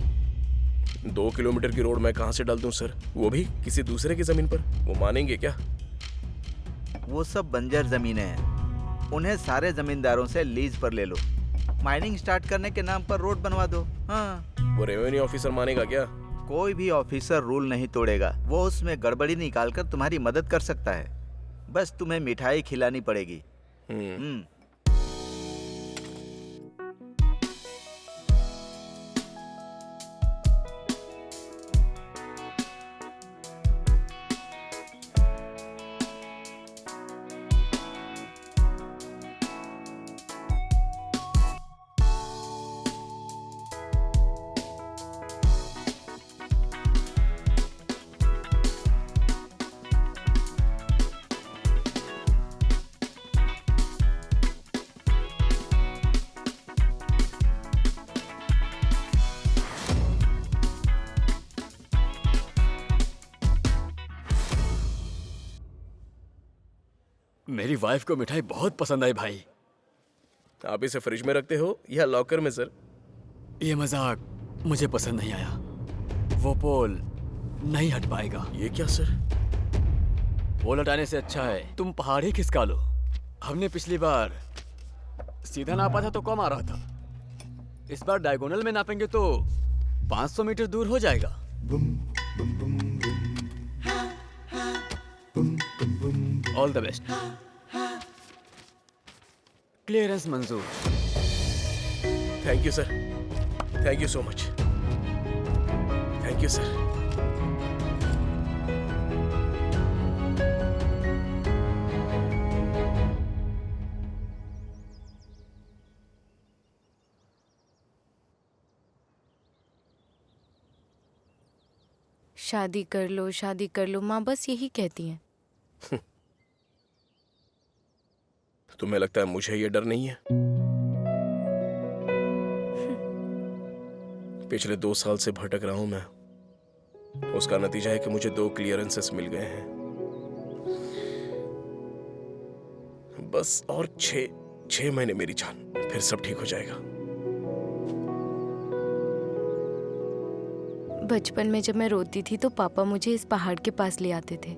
2 किलोमीटर की रोड मैं कहाँ से डाल दूं सर, वो भी किसी दूसरे की जमीन पर? वो मानेंगे क्या? वो सब बंजर जमीनें हैं, उन्हें सारे जमींदारों से लीज पर ले लो। माइनिंग स्टार्ट करने के नाम पर रोड बनवा दो। हाँ। वो रेवेन्यू ऑफिसर मानेगा क्या? कोई भी ऑफिसर रूल नहीं तोड़ेगा, वो उसमें गड़बड़ी निकालकर तुम्हारी मदद कर सकता है। बस तुम्हें मिठाई खिलानी पड़ेगी। मेरी वाइफ को मिठाई बहुत पसंद आई भाई। आप इसे फ्रिज में रखते हो या लॉकर में सर? ये मजाक मुझे पसंद नहीं आया। वो पोल नहीं हट पाएगा। ये क्या सर? पोल हटाने से अच्छा है तुम पहाड़ ही खिसका लो। हमने पिछली बार सीधा नापा था तो कम आ रहा था, इस बार डायगोनल में नापेंगे तो 500 मीटर दूर हो जाएगा। All the best. क्लियरेंस मंजूर। Thank you sir, thank you so much. Thank you sir. शादी कर लो, माँ बस यही कहती हैं। तुम्हें लगता है मुझे ये डर नहीं है? पिछले 2 साल से भटक रहा हूं मैं, उसका नतीजा है कि मुझे 2 क्लियरेंसेस मिल गए हैं। बस और 6 महीने मेरी जान, फिर सब ठीक हो जाएगा। बचपन में जब मैं रोती थी तो पापा मुझे इस पहाड़ के पास ले आते थे।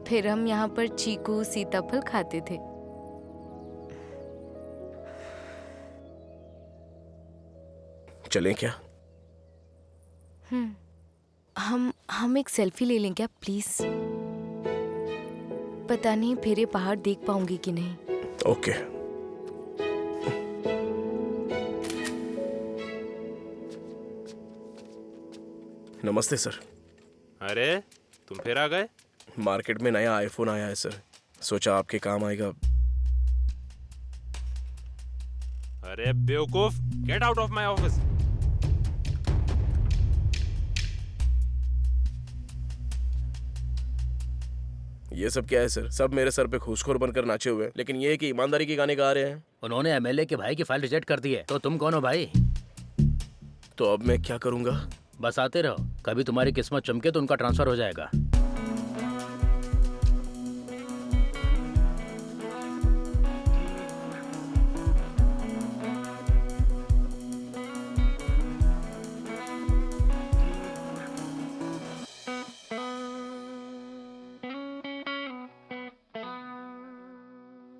फिर हम यहाँ पर चीकू सीताफल खाते थे। चलें क्या? हम एक सेल्फी ले लें क्या प्लीज? पता नहीं फिर ये पहाड़ देख पाऊंगी कि नहीं। ओके। नमस्ते सर। अरे तुम फिर आ गए? मार्केट में नया आईफोन आया है सर, सोचा आपके काम आएगा। अरे बेवकूफ, get out of my office. ये सब क्या है सर? सब मेरे सर पे खूसखोर बनकर नाचे हुए हैं, लेकिन ये है कि ईमानदारी के गाने गा रहे हैं। उन्होंने एमएलए के भाई की फाइल रिजेक्ट कर दी है, तो तुम कौन हो भाई? तो अब मैं क्या करूंगा? बस आते रहो, कभी तुम्हारी किस्मत चमके तो उनका ट्रांसफर हो जाएगा।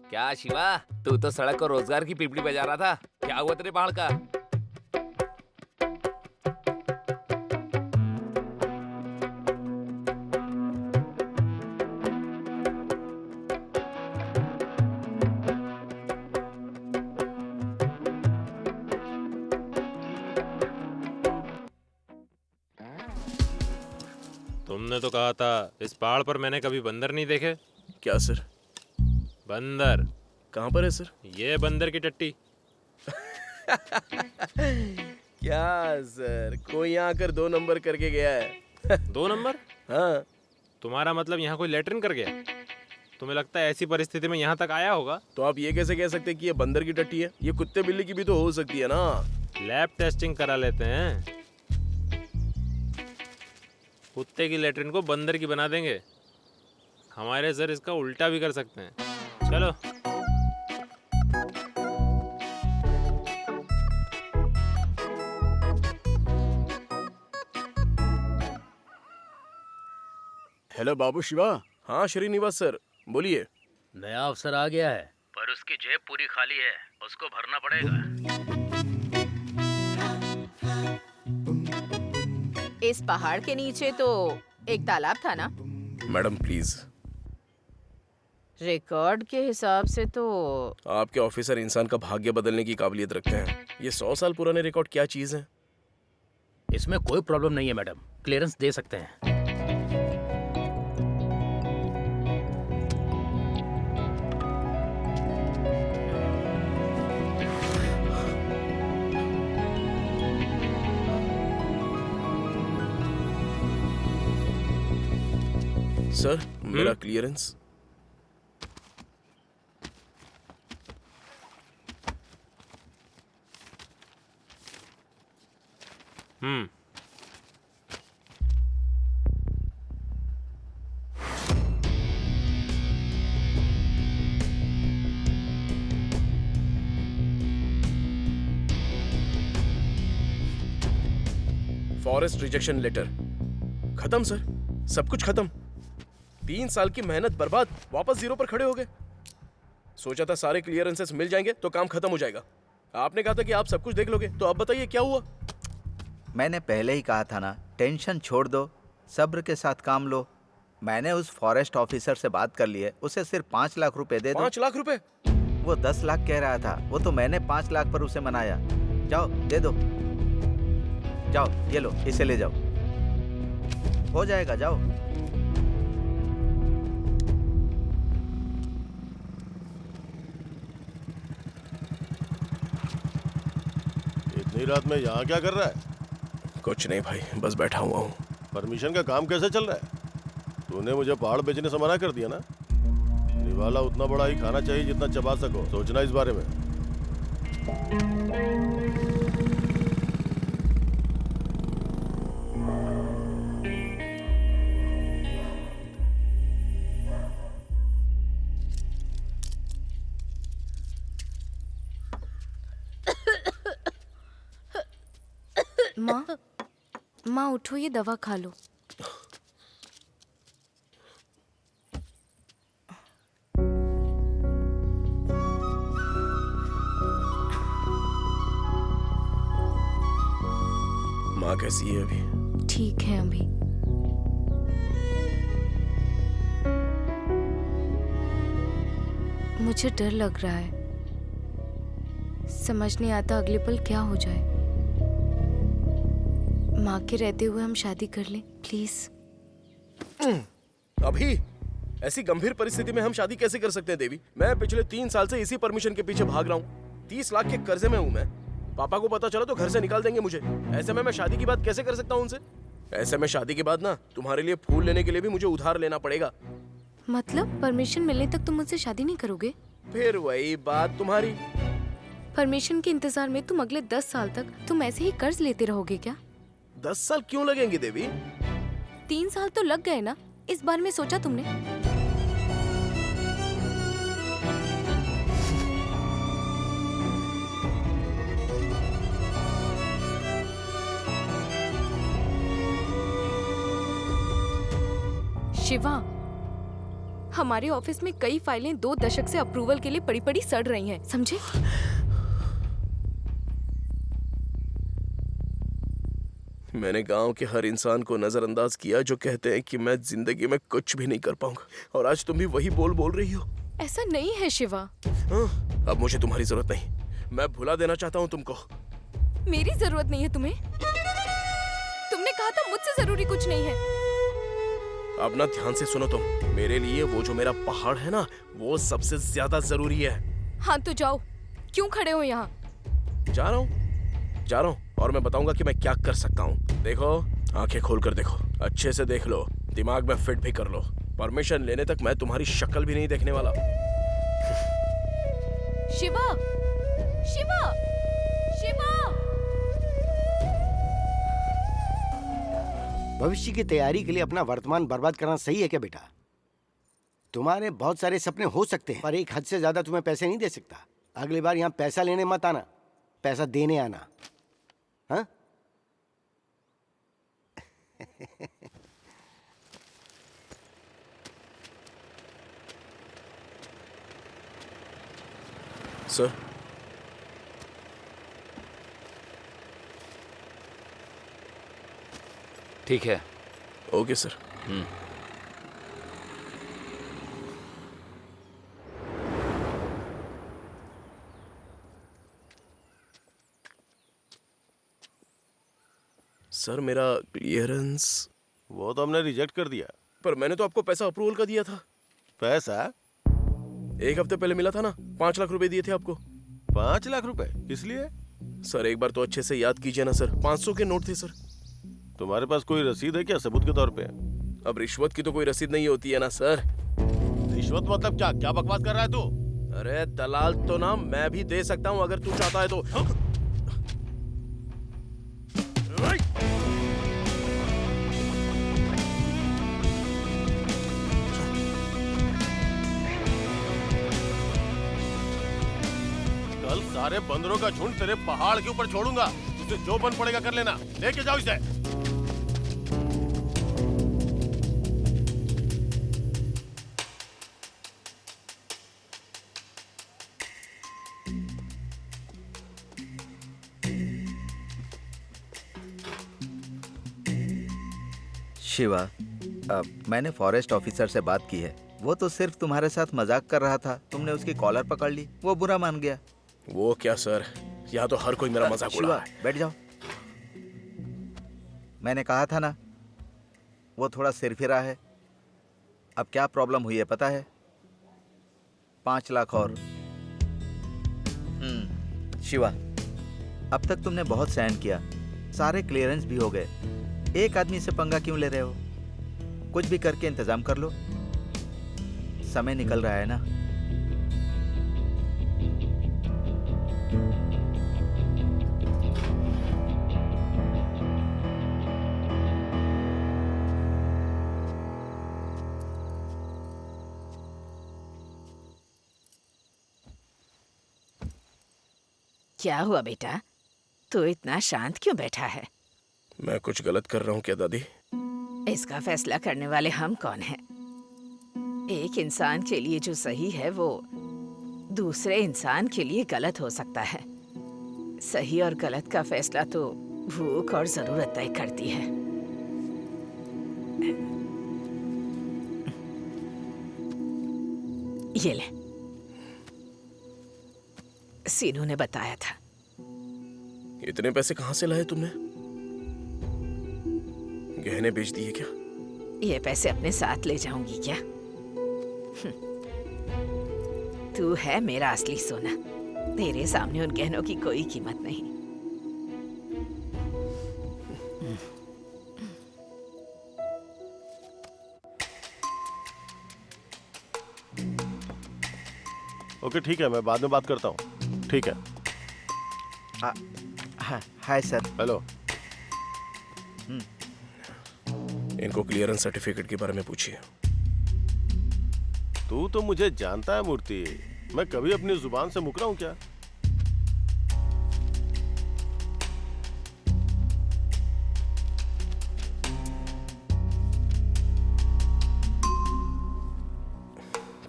क्या शिवा, तू तो सड़क को रोजगार की पिपली बजा रहा था, क्या हुआ तेरे पहाड़ का? तुमने तो कहा था इस पहाड़ पर मैंने कभी बंदर नहीं देखे। क्या सर? बंदर कहाँ पर है सर? ये बंदर की टट्टी। क्या सर, कोई यहाँ आकर 2 नंबर करके गया है। 2 नंबर? हाँ। तुम्हारा मतलब यहाँ कोई लेटरिन कर गया? तुम्हें लगता है ऐसी परिस्थिति में यहाँ तक आया होगा? तो आप ये कैसे कह सकते हैं कि ये बंदर की टट्टी है? ये कुत्ते बिल्ली की भी तो हो सकती है ना। लैब टेस्टिंग करा लेते हैं, कुत्ते की लेटरिन को बंदर की बना देंगे। हमारे सर इसका उल्टा भी कर सकते हैं। चलो। हेलो बाबू शिवा। हाँ श्रीनिवास सर, बोलिए। नया अफसर आ गया है, पर उसकी जेब पूरी खाली है, उसको भरना पड़ेगा। इस पहाड़ के नीचे तो एक तालाब था ना? Madam please. रिकॉर्ड के हिसाब से तो आपके ऑफिसर इंसान का भाग्य बदलने की काबिलियत रखते हैं। ये 100 साल पुराने रिकॉर्ड क्या चीज है? इसमें कोई प्रॉब्लम नहीं है मैडम, क्लियरेंस दे सकते हैं। सर मेरा क्लियरेंस। फॉरेस्ट रिजेक्शन लेटर खत्म सर, सब कुछ खत्म। 3 साल की मेहनत बर्बाद, वापस 0 पर खड़े हो गए। सोचा था सारे क्लियरेंसेस मिल जाएंगे तो काम खत्म हो जाएगा। आपने कहा था कि आप सब कुछ देख लोगे, तो अब बताइए क्या हुआ? मैंने पहले ही कहा था ना, टेंशन छोड़ दो, सब्र के साथ काम लो। मैंने उस फॉरेस्ट ऑफिसर से बात कर ली है, उसे सिर्फ 5 लाख रुपए दे दो। 5 लाख रुपए? वो 10 लाख कह रहा था, वो तो मैंने 5 लाख पर उसे मनाया। जाओ दे दो, जाओ ये लो, इसे ले जाओ, हो जाएगा, जाओ। इतनी रात में यहाँ क्या कर रहा है? कुछ नहीं भाई, बस बैठा हुआ हूँ। परमिशन का काम कैसे चल रहा है? तूने मुझे पहाड़ बेचने से मना कर दिया ना। निवाला उतना बड़ा ही खाना चाहिए जितना चबा सको, सोचना इस बारे में। माँ, माँ उठो, ये दवा खा लो। माँ कैसी है अभी? ठीक है अभी। मुझे डर लग रहा है, समझ नहीं आता अगले पल क्या हो जाए। माँ के रहते हुए हम शादी कर लें प्लीज। अभी ऐसी गंभीर परिस्थिति में हम शादी कैसे कर सकते हैं देवी? मैं पिछले 3 साल से इसी परमिशन के पीछे भाग रहा हूँ। 30 लाख के कर्जे में हूँ मैं। पापा को पता चला तो घर से निकाल देंगे मुझे। ऐसे में मैं शादी की बात कैसे कर सकता हूँ उनसे? ऐसे में शादी के बाद ना तुम्हारे लिए फूल लेने के लिए भी मुझे उधार लेना पड़ेगा। मतलब परमिशन मिलने तक तुम मुझसे शादी नहीं करोगे? फिर वही बात तुम्हारी। परमिशन के इंतजार में तुम अगले 10 साल तक तुम ऐसे ही कर्ज लेते रहोगे क्या? 10 साल क्यों लगेंगे देवी? 3 साल तो लग गए ना, इस बारे में सोचा तुमने? शिवा, हमारे ऑफिस में कई फाइलें 2 दशक से अप्रूवल के लिए पड़ी पड़ी सड़ रही हैं, समझे? मैंने गांव के हर इंसान को नजरअंदाज किया जो कहते हैं कि मैं जिंदगी में कुछ भी नहीं कर पाऊंगा, और आज तुम भी वही बोल रही हो। ऐसा नहीं है शिवा। अब मुझे तुम्हारी जरूरत नहीं। मैं भुला देना चाहता हूँ तुमको। मेरी जरूरत नहीं है तुम्हें। तुमने कहा था मुझसे जरूरी कुछ नहीं है। अब ना ध्यान से सुनो तुम। मेरे लिए वो जो मेरा पहाड़ है ना, वो सबसे ज्यादा जरूरी है। हाँ तो जाओ, क्यों खड़े हो यहाँ? जा रहा हूँ और मैं बताऊंगा कि मैं क्या कर सकता हूँ। देखो, आंखें खोल कर देखो, अच्छे से देख लो, दिमाग में फिट भी कर लो। परमिशन लेने तक मैं तुम्हारी शक्ल भी नहीं देखने वाला। शिवा, शिवा, शिवा। भविष्य की तैयारी के लिए अपना वर्तमान बर्बाद करना सही है क्या बेटा? तुम्हारे बहुत सारे सपने हो सकते हैं, पर एक हद से ज्यादा तुम्हें पैसे नहीं दे सकता। अगली बार यहाँ पैसा लेने मत आना, पैसा देने आना। हाँ? सर, ठीक है। Okay sir. सर, मेरा क्लियरेंस। वो तो हमने रिजेक्ट कर दिया। पर मैंने तो आपको पैसा अप्रूवल का दिया था। पैसा 1 हफ्ते पहले मिला था ना, 5 लाख रुपए दिए थे आपको। 5 लाख रुपए? इसलिए? सर एक बार तो अच्छे से याद कीजिए ना सर, 500 के नोट थे सर। तुम्हारे पास कोई रसीद है क्या सबूत के तौर पे? अब रिश्वत की तो कोई रसीद नहीं होती है ना सर। रिश्वत मतलब क्या? क्या बकवास कर रहा है तू? अरे दलाल तो ना मैं भी दे सकता हूँ अगर तू चाहता है तो। कल सारे बंदरों का झुंड तेरे पहाड़ के ऊपर छोड़ूंगा। तुझे जो बन पड़ेगा कर लेना। लेके जाओ इसे। शिवा, मैंने फॉरेस्ट ऑफिसर से बात की है। वो तो सिर्फ तुम्हारे साथ मजाक कर रहा था। तुमने उसकी कॉलर पकड़ ली, वो बुरा मान गया। वो क्या सर, यहाँ तो हर कोई मेरा मजाक उड़ा शिवा, रहा है। बैठ जाओ। मैंने कहा था ना, वो थोड़ा सिरफिरा है। अब क्या प्रॉब्लम हुई है पता है? 5 लाख और। शिवा, अब तक तुमने बहुत सहन किया, सारे क्लियरेंस भी हो गए। एक आदमी से पंगा क्यों ले रहे हो? कुछ भी करके इंतजाम कर लो। समय निकल रहा है ना। क्या हुआ बेटा, तू इतना शांत क्यों बैठा है? मैं कुछ गलत कर रहा हूँ क्या दादी? इसका फैसला करने वाले हम कौन हैं? एक इंसान के लिए जो सही है वो दूसरे इंसान के लिए गलत हो सकता है। सही और गलत का फैसला तो भूख और जरूरत तय करती है। ये ले, सीनू ने बताया था। इतने पैसे कहाँ से लाए तुमने? गहने बेच दिए क्या? ये पैसे अपने साथ ले जाऊंगी क्या? तू है मेरा असली सोना। तेरे सामने उन गहनों की कोई कीमत नहीं। ओके ठीक है, मैं बाद में बात करता हूँ। ठीक है। Hi sir. हेलो। इनको क्लियरेंस सर्टिफिकेट के बारे में पूछिए। तू तो मुझे जानता है मूर्ति, मैं कभी अपनी जुबान से मुकरा हूं क्या?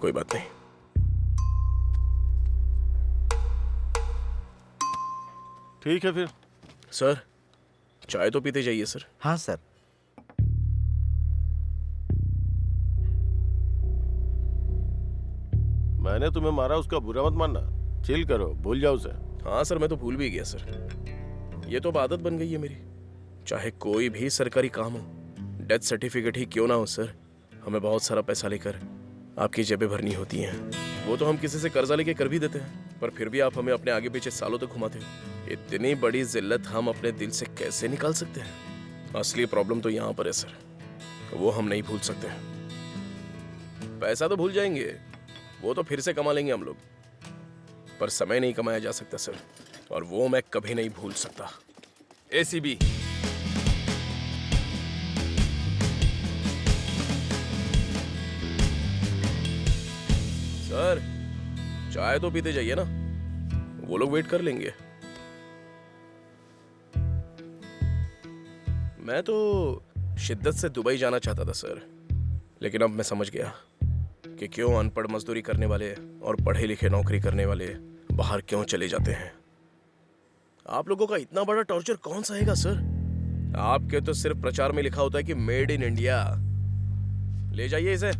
कोई बात नहीं। ठीक है फिर। सर, चाय तो पीते जाइए सर। हाँ सर। मैंने तुम्हें मारा, उसका बुरा मत मानना। चिल करो, भूल जाओ उसे। हाँ सर, मैं तो भूल भी गया सर। ये तो अब आदत बन गई है मेरी। चाहे कोई भी सरकारी काम हो, डेथ सर्टिफिकेट ही क्यों ना हो सर, हमें बहुत सारा पैसा लेकर आपकी जेबें भरनी होती हैं। वो तो हम किसी से कर्जा लेके कर भी देते हैं, पर फिर भी आप हमें अपने आगे पीछे सालों तक घुमाते हो। इतनी बड़ी जिल्लत हम अपने दिल से कैसे निकाल सकते हैं? असली प्रॉब्लम तो यहाँ पर है सर, वो हम नहीं भूल सकते। पैसा तो भूल जाएंगे, वो तो फिर से कमा लेंगे हम लोग, पर समय नहीं कमाया जा सकता सर, और वो मैं कभी नहीं भूल सकता। एसीबी, सर चाय तो पीते जाइए ना, वो लोग वेट कर लेंगे। मैं तो शिद्दत से दुबई जाना चाहता था सर, लेकिन अब मैं समझ गया कि क्यों अनपढ़ मजदूरी करने वाले और पढ़े लिखे नौकरी करने वाले बाहर क्यों चले जाते हैं। आप लोगों का इतना बड़ा टॉर्चर कौन सहेगा सर? आपके तो सिर्फ प्रचार में लिखा होता है कि मेड इन इंडिया। ले जाइए इसे।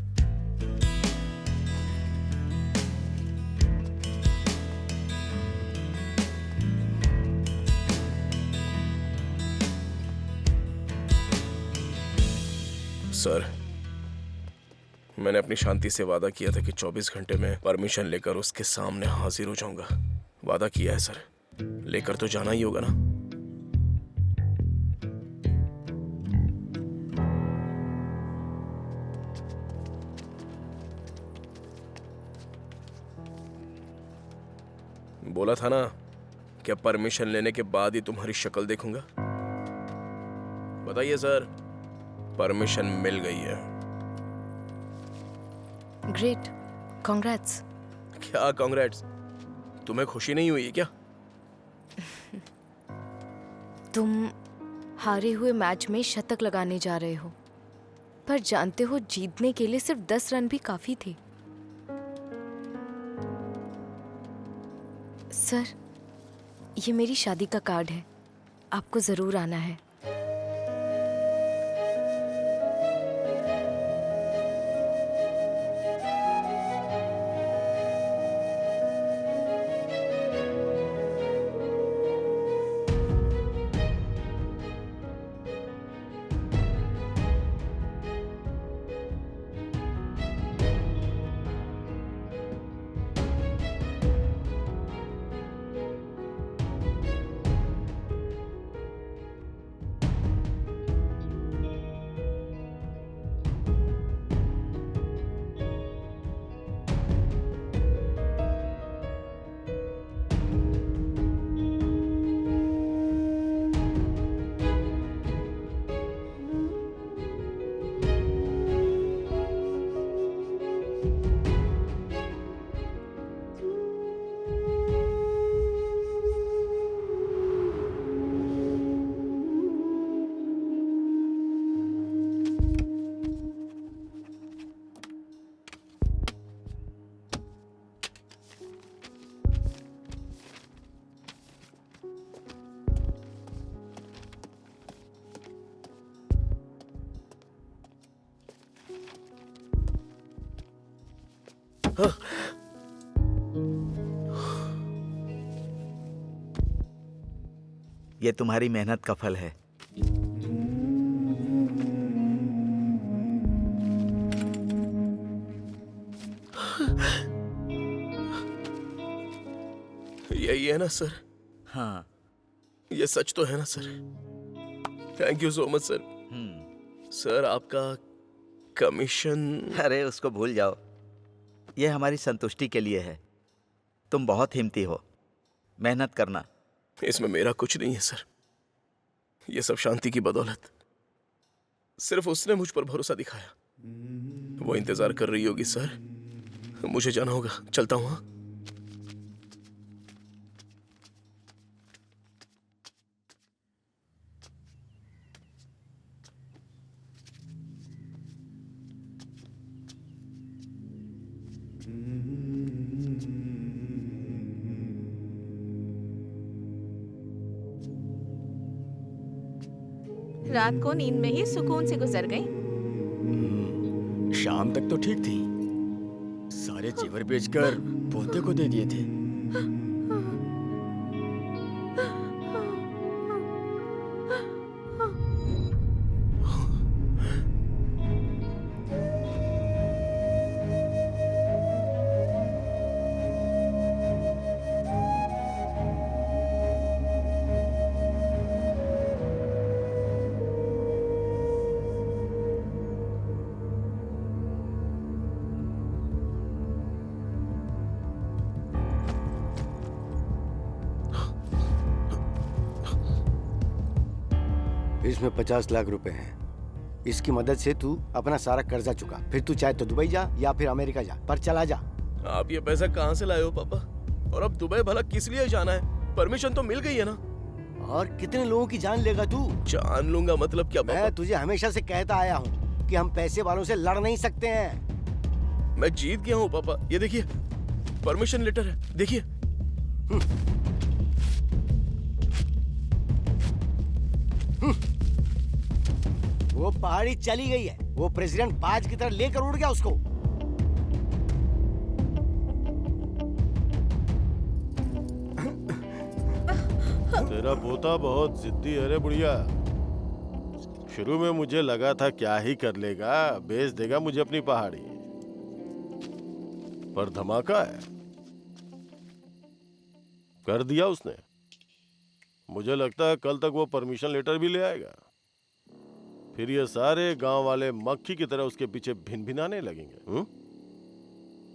सर, मैंने अपनी शांति से वादा किया था कि 24 घंटे में परमिशन लेकर उसके सामने हाजिर हो जाऊंगा। वादा किया है सर, लेकर तो जाना ही होगा ना। बोला था ना कि परमिशन लेने के बाद ही तुम्हारी शक्ल देखूंगा। बताइए सर, परमिशन मिल गई है। Great, congrats. क्या कांग्रेट्स? तुम्हें खुशी नहीं हुई क्या? तुम हारे हुए मैच में शतक लगाने जा रहे हो, पर जानते हो जीतने के लिए सिर्फ 10 रन भी काफी थे। सर, ये मेरी शादी का कार्ड है, आपको जरूर आना है। ये तुम्हारी मेहनत का फल है। यही है ना सर? हाँ। ये सच तो है ना sir? Thank you so much sir. Sir आपका कमीशन? अरे उसको भूल जाओ, ये हमारी संतुष्टि के लिए है। तुम बहुत हिम्मती हो, मेहनत करना। इसमें मेरा कुछ नहीं है सर, ये सब शांति की बदौलत। सिर्फ उसने मुझ पर भरोसा दिखाया। वो इंतजार कर रही होगी सर, मुझे जाना होगा, चलता हूँ। हाँ? रात को नींद में ही सुकून से गुजर गई। शाम तक तो ठीक थी, सारे जेवर बेचकर पोते को दे दिए थे। इसमें 50 लाख रुपए हैं। इसकी मदद से तू अपना सारा कर्जा चुका, फिर तू चाहे तो दुबई जा या फिर अमेरिका जा, पर चला जा। आप ये पैसा कहाँ से लाए हो पापा? और अब दुबई भला किस लिए जाना है? परमिशन तो मिल गई है ना? और कितने लोगों की जान लेगा तू? जान लूंगा मतलब क्या पापा? मैं तुझे हमेशा से कहता आया हूँ कि हम पैसे वालों से लड़ नहीं सकते हैं। मैं जीत गया हूँ पापा, ये देखिए परमिशन लेटर है, देखिए। वो पहाड़ी चली गई है, वो प्रेसिडेंट बाज की तरह लेकर उड़ गया उसको। तेरा पोता बहुत जिद्दी है रे बुढ़िया। शुरू में मुझे लगा था क्या ही कर लेगा, बेच देगा मुझे अपनी पहाड़ी, पर धमाका है, कर दिया उसने। मुझे लगता है कल तक वो परमिशन लेटर भी ले आएगा, फिर ये सारे गांव वाले मक्खी की तरह उसके पीछे भिन भिनाने लगेंगे।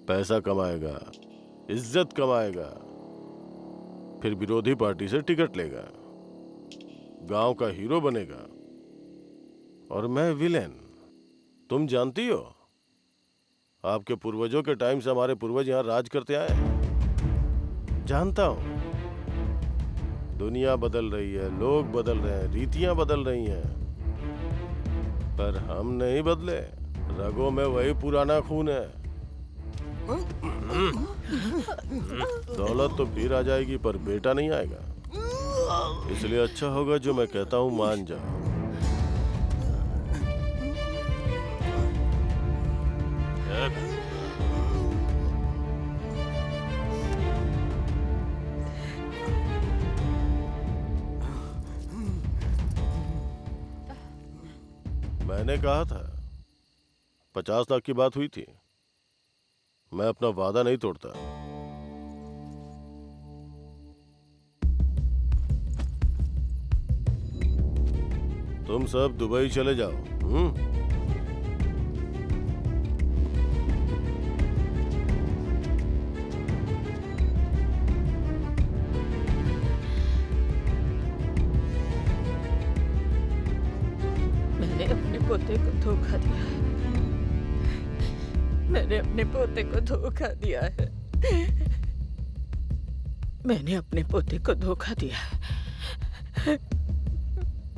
पैसा कमाएगा, इज्जत कमाएगा, फिर विरोधी पार्टी से टिकट लेगा, गांव का हीरो बनेगा, और मैं विलेन। तुम जानती हो, आपके पूर्वजों के टाइम से हमारे पूर्वज यहाँ राज करते आए हैं। जानता हूं, दुनिया बदल रही है, लोग बदल रहे हैं, रीतियां बदल रही हैं, पर हम नहीं बदले। रगों में वही पुराना खून है। दौलत तो फिर आ जाएगी, पर बेटा नहीं आएगा। इसलिए अच्छा होगा जो मैं कहता हूं मान जाओ। मैंने कहा था 50 लाख की बात हुई थी, मैं अपना वादा नहीं तोड़ता। तुम सब दुबई चले जाओ। मैंने अपने पोते को धोखा दिया है। मैंने अपने पोते को धोखा दिया है। मैंने अपने पोते को धोखा दिया है।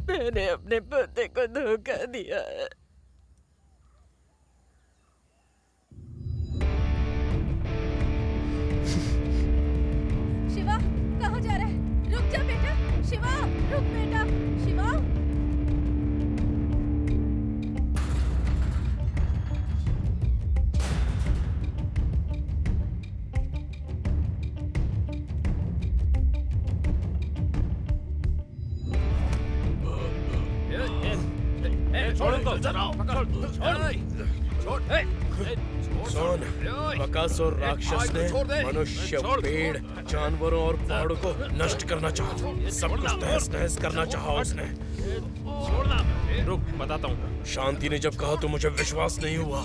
मैंने अपने पोते को धोखा दिया है। शिवा, कहाँ जा रहा है? रुक जा बेटा। शिवा, रुक बेटा। शिवा। छोड़ इनको। सुन, बकासुर राक्षस ने मनुष्य, पेड़, जानवरों और पहाड़ों को नष्ट करना चाहा। सब कुछ तहस नहस करना चाहा उसने। छोड़ना। रुक, बताता हूँ। शांति ने जब कहा तो मुझे विश्वास नहीं हुआ।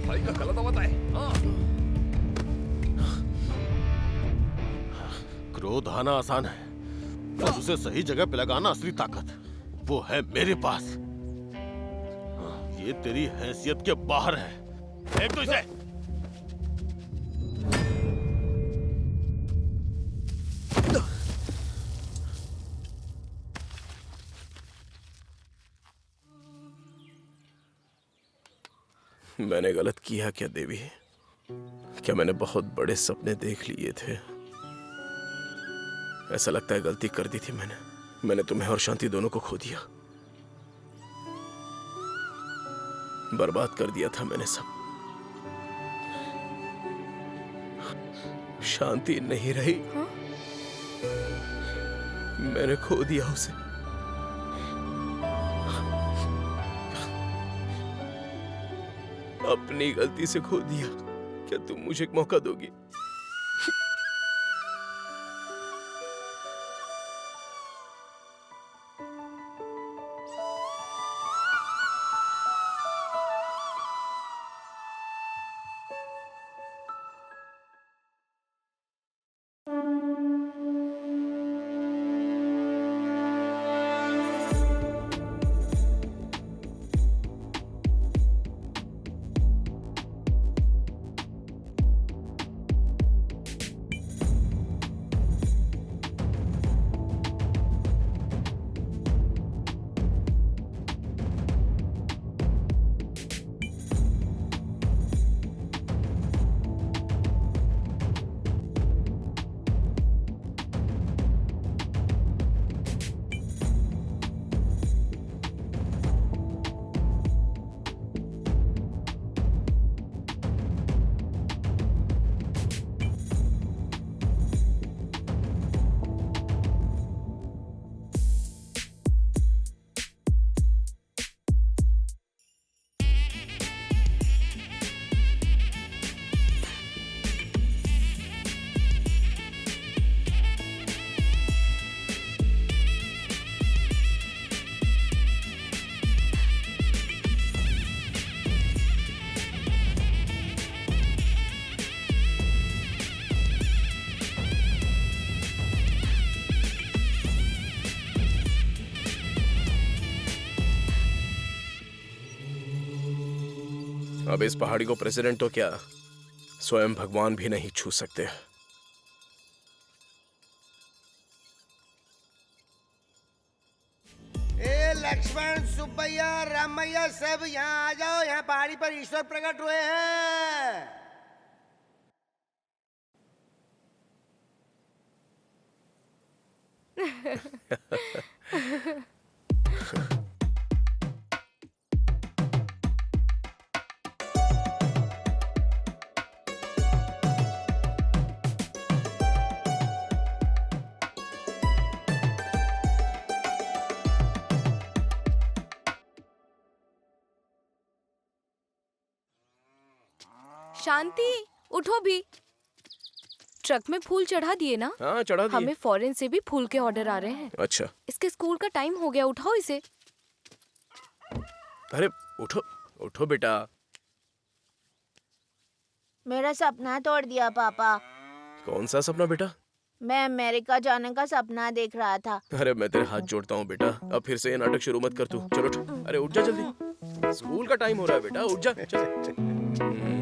भाई का गलत होता है। क्रोध आना आसान है, पर उसे सही जगह पे लगाना असली ताकत वो है मेरे पास। ये तेरी हैसियत के बाहर है। फेंक दो इसे। मैंने गलत किया क्या देवी? क्या मैंने बहुत बड़े सपने देख लिए थे? ऐसा लगता है गलती कर दी थी मैंने तुम्हें और शांति दोनों को खो दिया। बर्बाद कर दिया था मैंने सब। शांति नहीं रही। मैंने खो दिया उसे। अपनी गलती से खो दिया। क्या तुम मुझे एक मौका दोगी? अब इस पहाड़ी को प्रेसिडेंट तो क्या, स्वयं भगवान भी नहीं छू सकते। ए लक्ष्मण, सुब्बैया, रामैया सब यहाँ आ जाओ। यहाँ पहाड़ी पर ईश्वर प्रकट हुए हैं। शांति, उठो भी। ट्रक में फूल चढ़ा दिए ना? हाँ, चढ़ा दिए। हमें फॉरेन से भी फूल के ऑर्डर आ रहे हैं। अच्छा। इसके स्कूल का टाइम हो गया, उठाओ इसे। अरे उठो उठो बेटा। मेरा सपना तोड़ दिया पापा। कौन सा सपना बेटा? मैं अमेरिका जाने का सपना देख रहा था। अरे मैं तेरे हाथ जोड़ता हूँ बेटा, अब फिर से ये नाटक शुरू मत कर तू। चलो उठ। अरे उठ जा जल्दी, स्कूल का टाइम हो रहा है बेटा, उठ जा चल।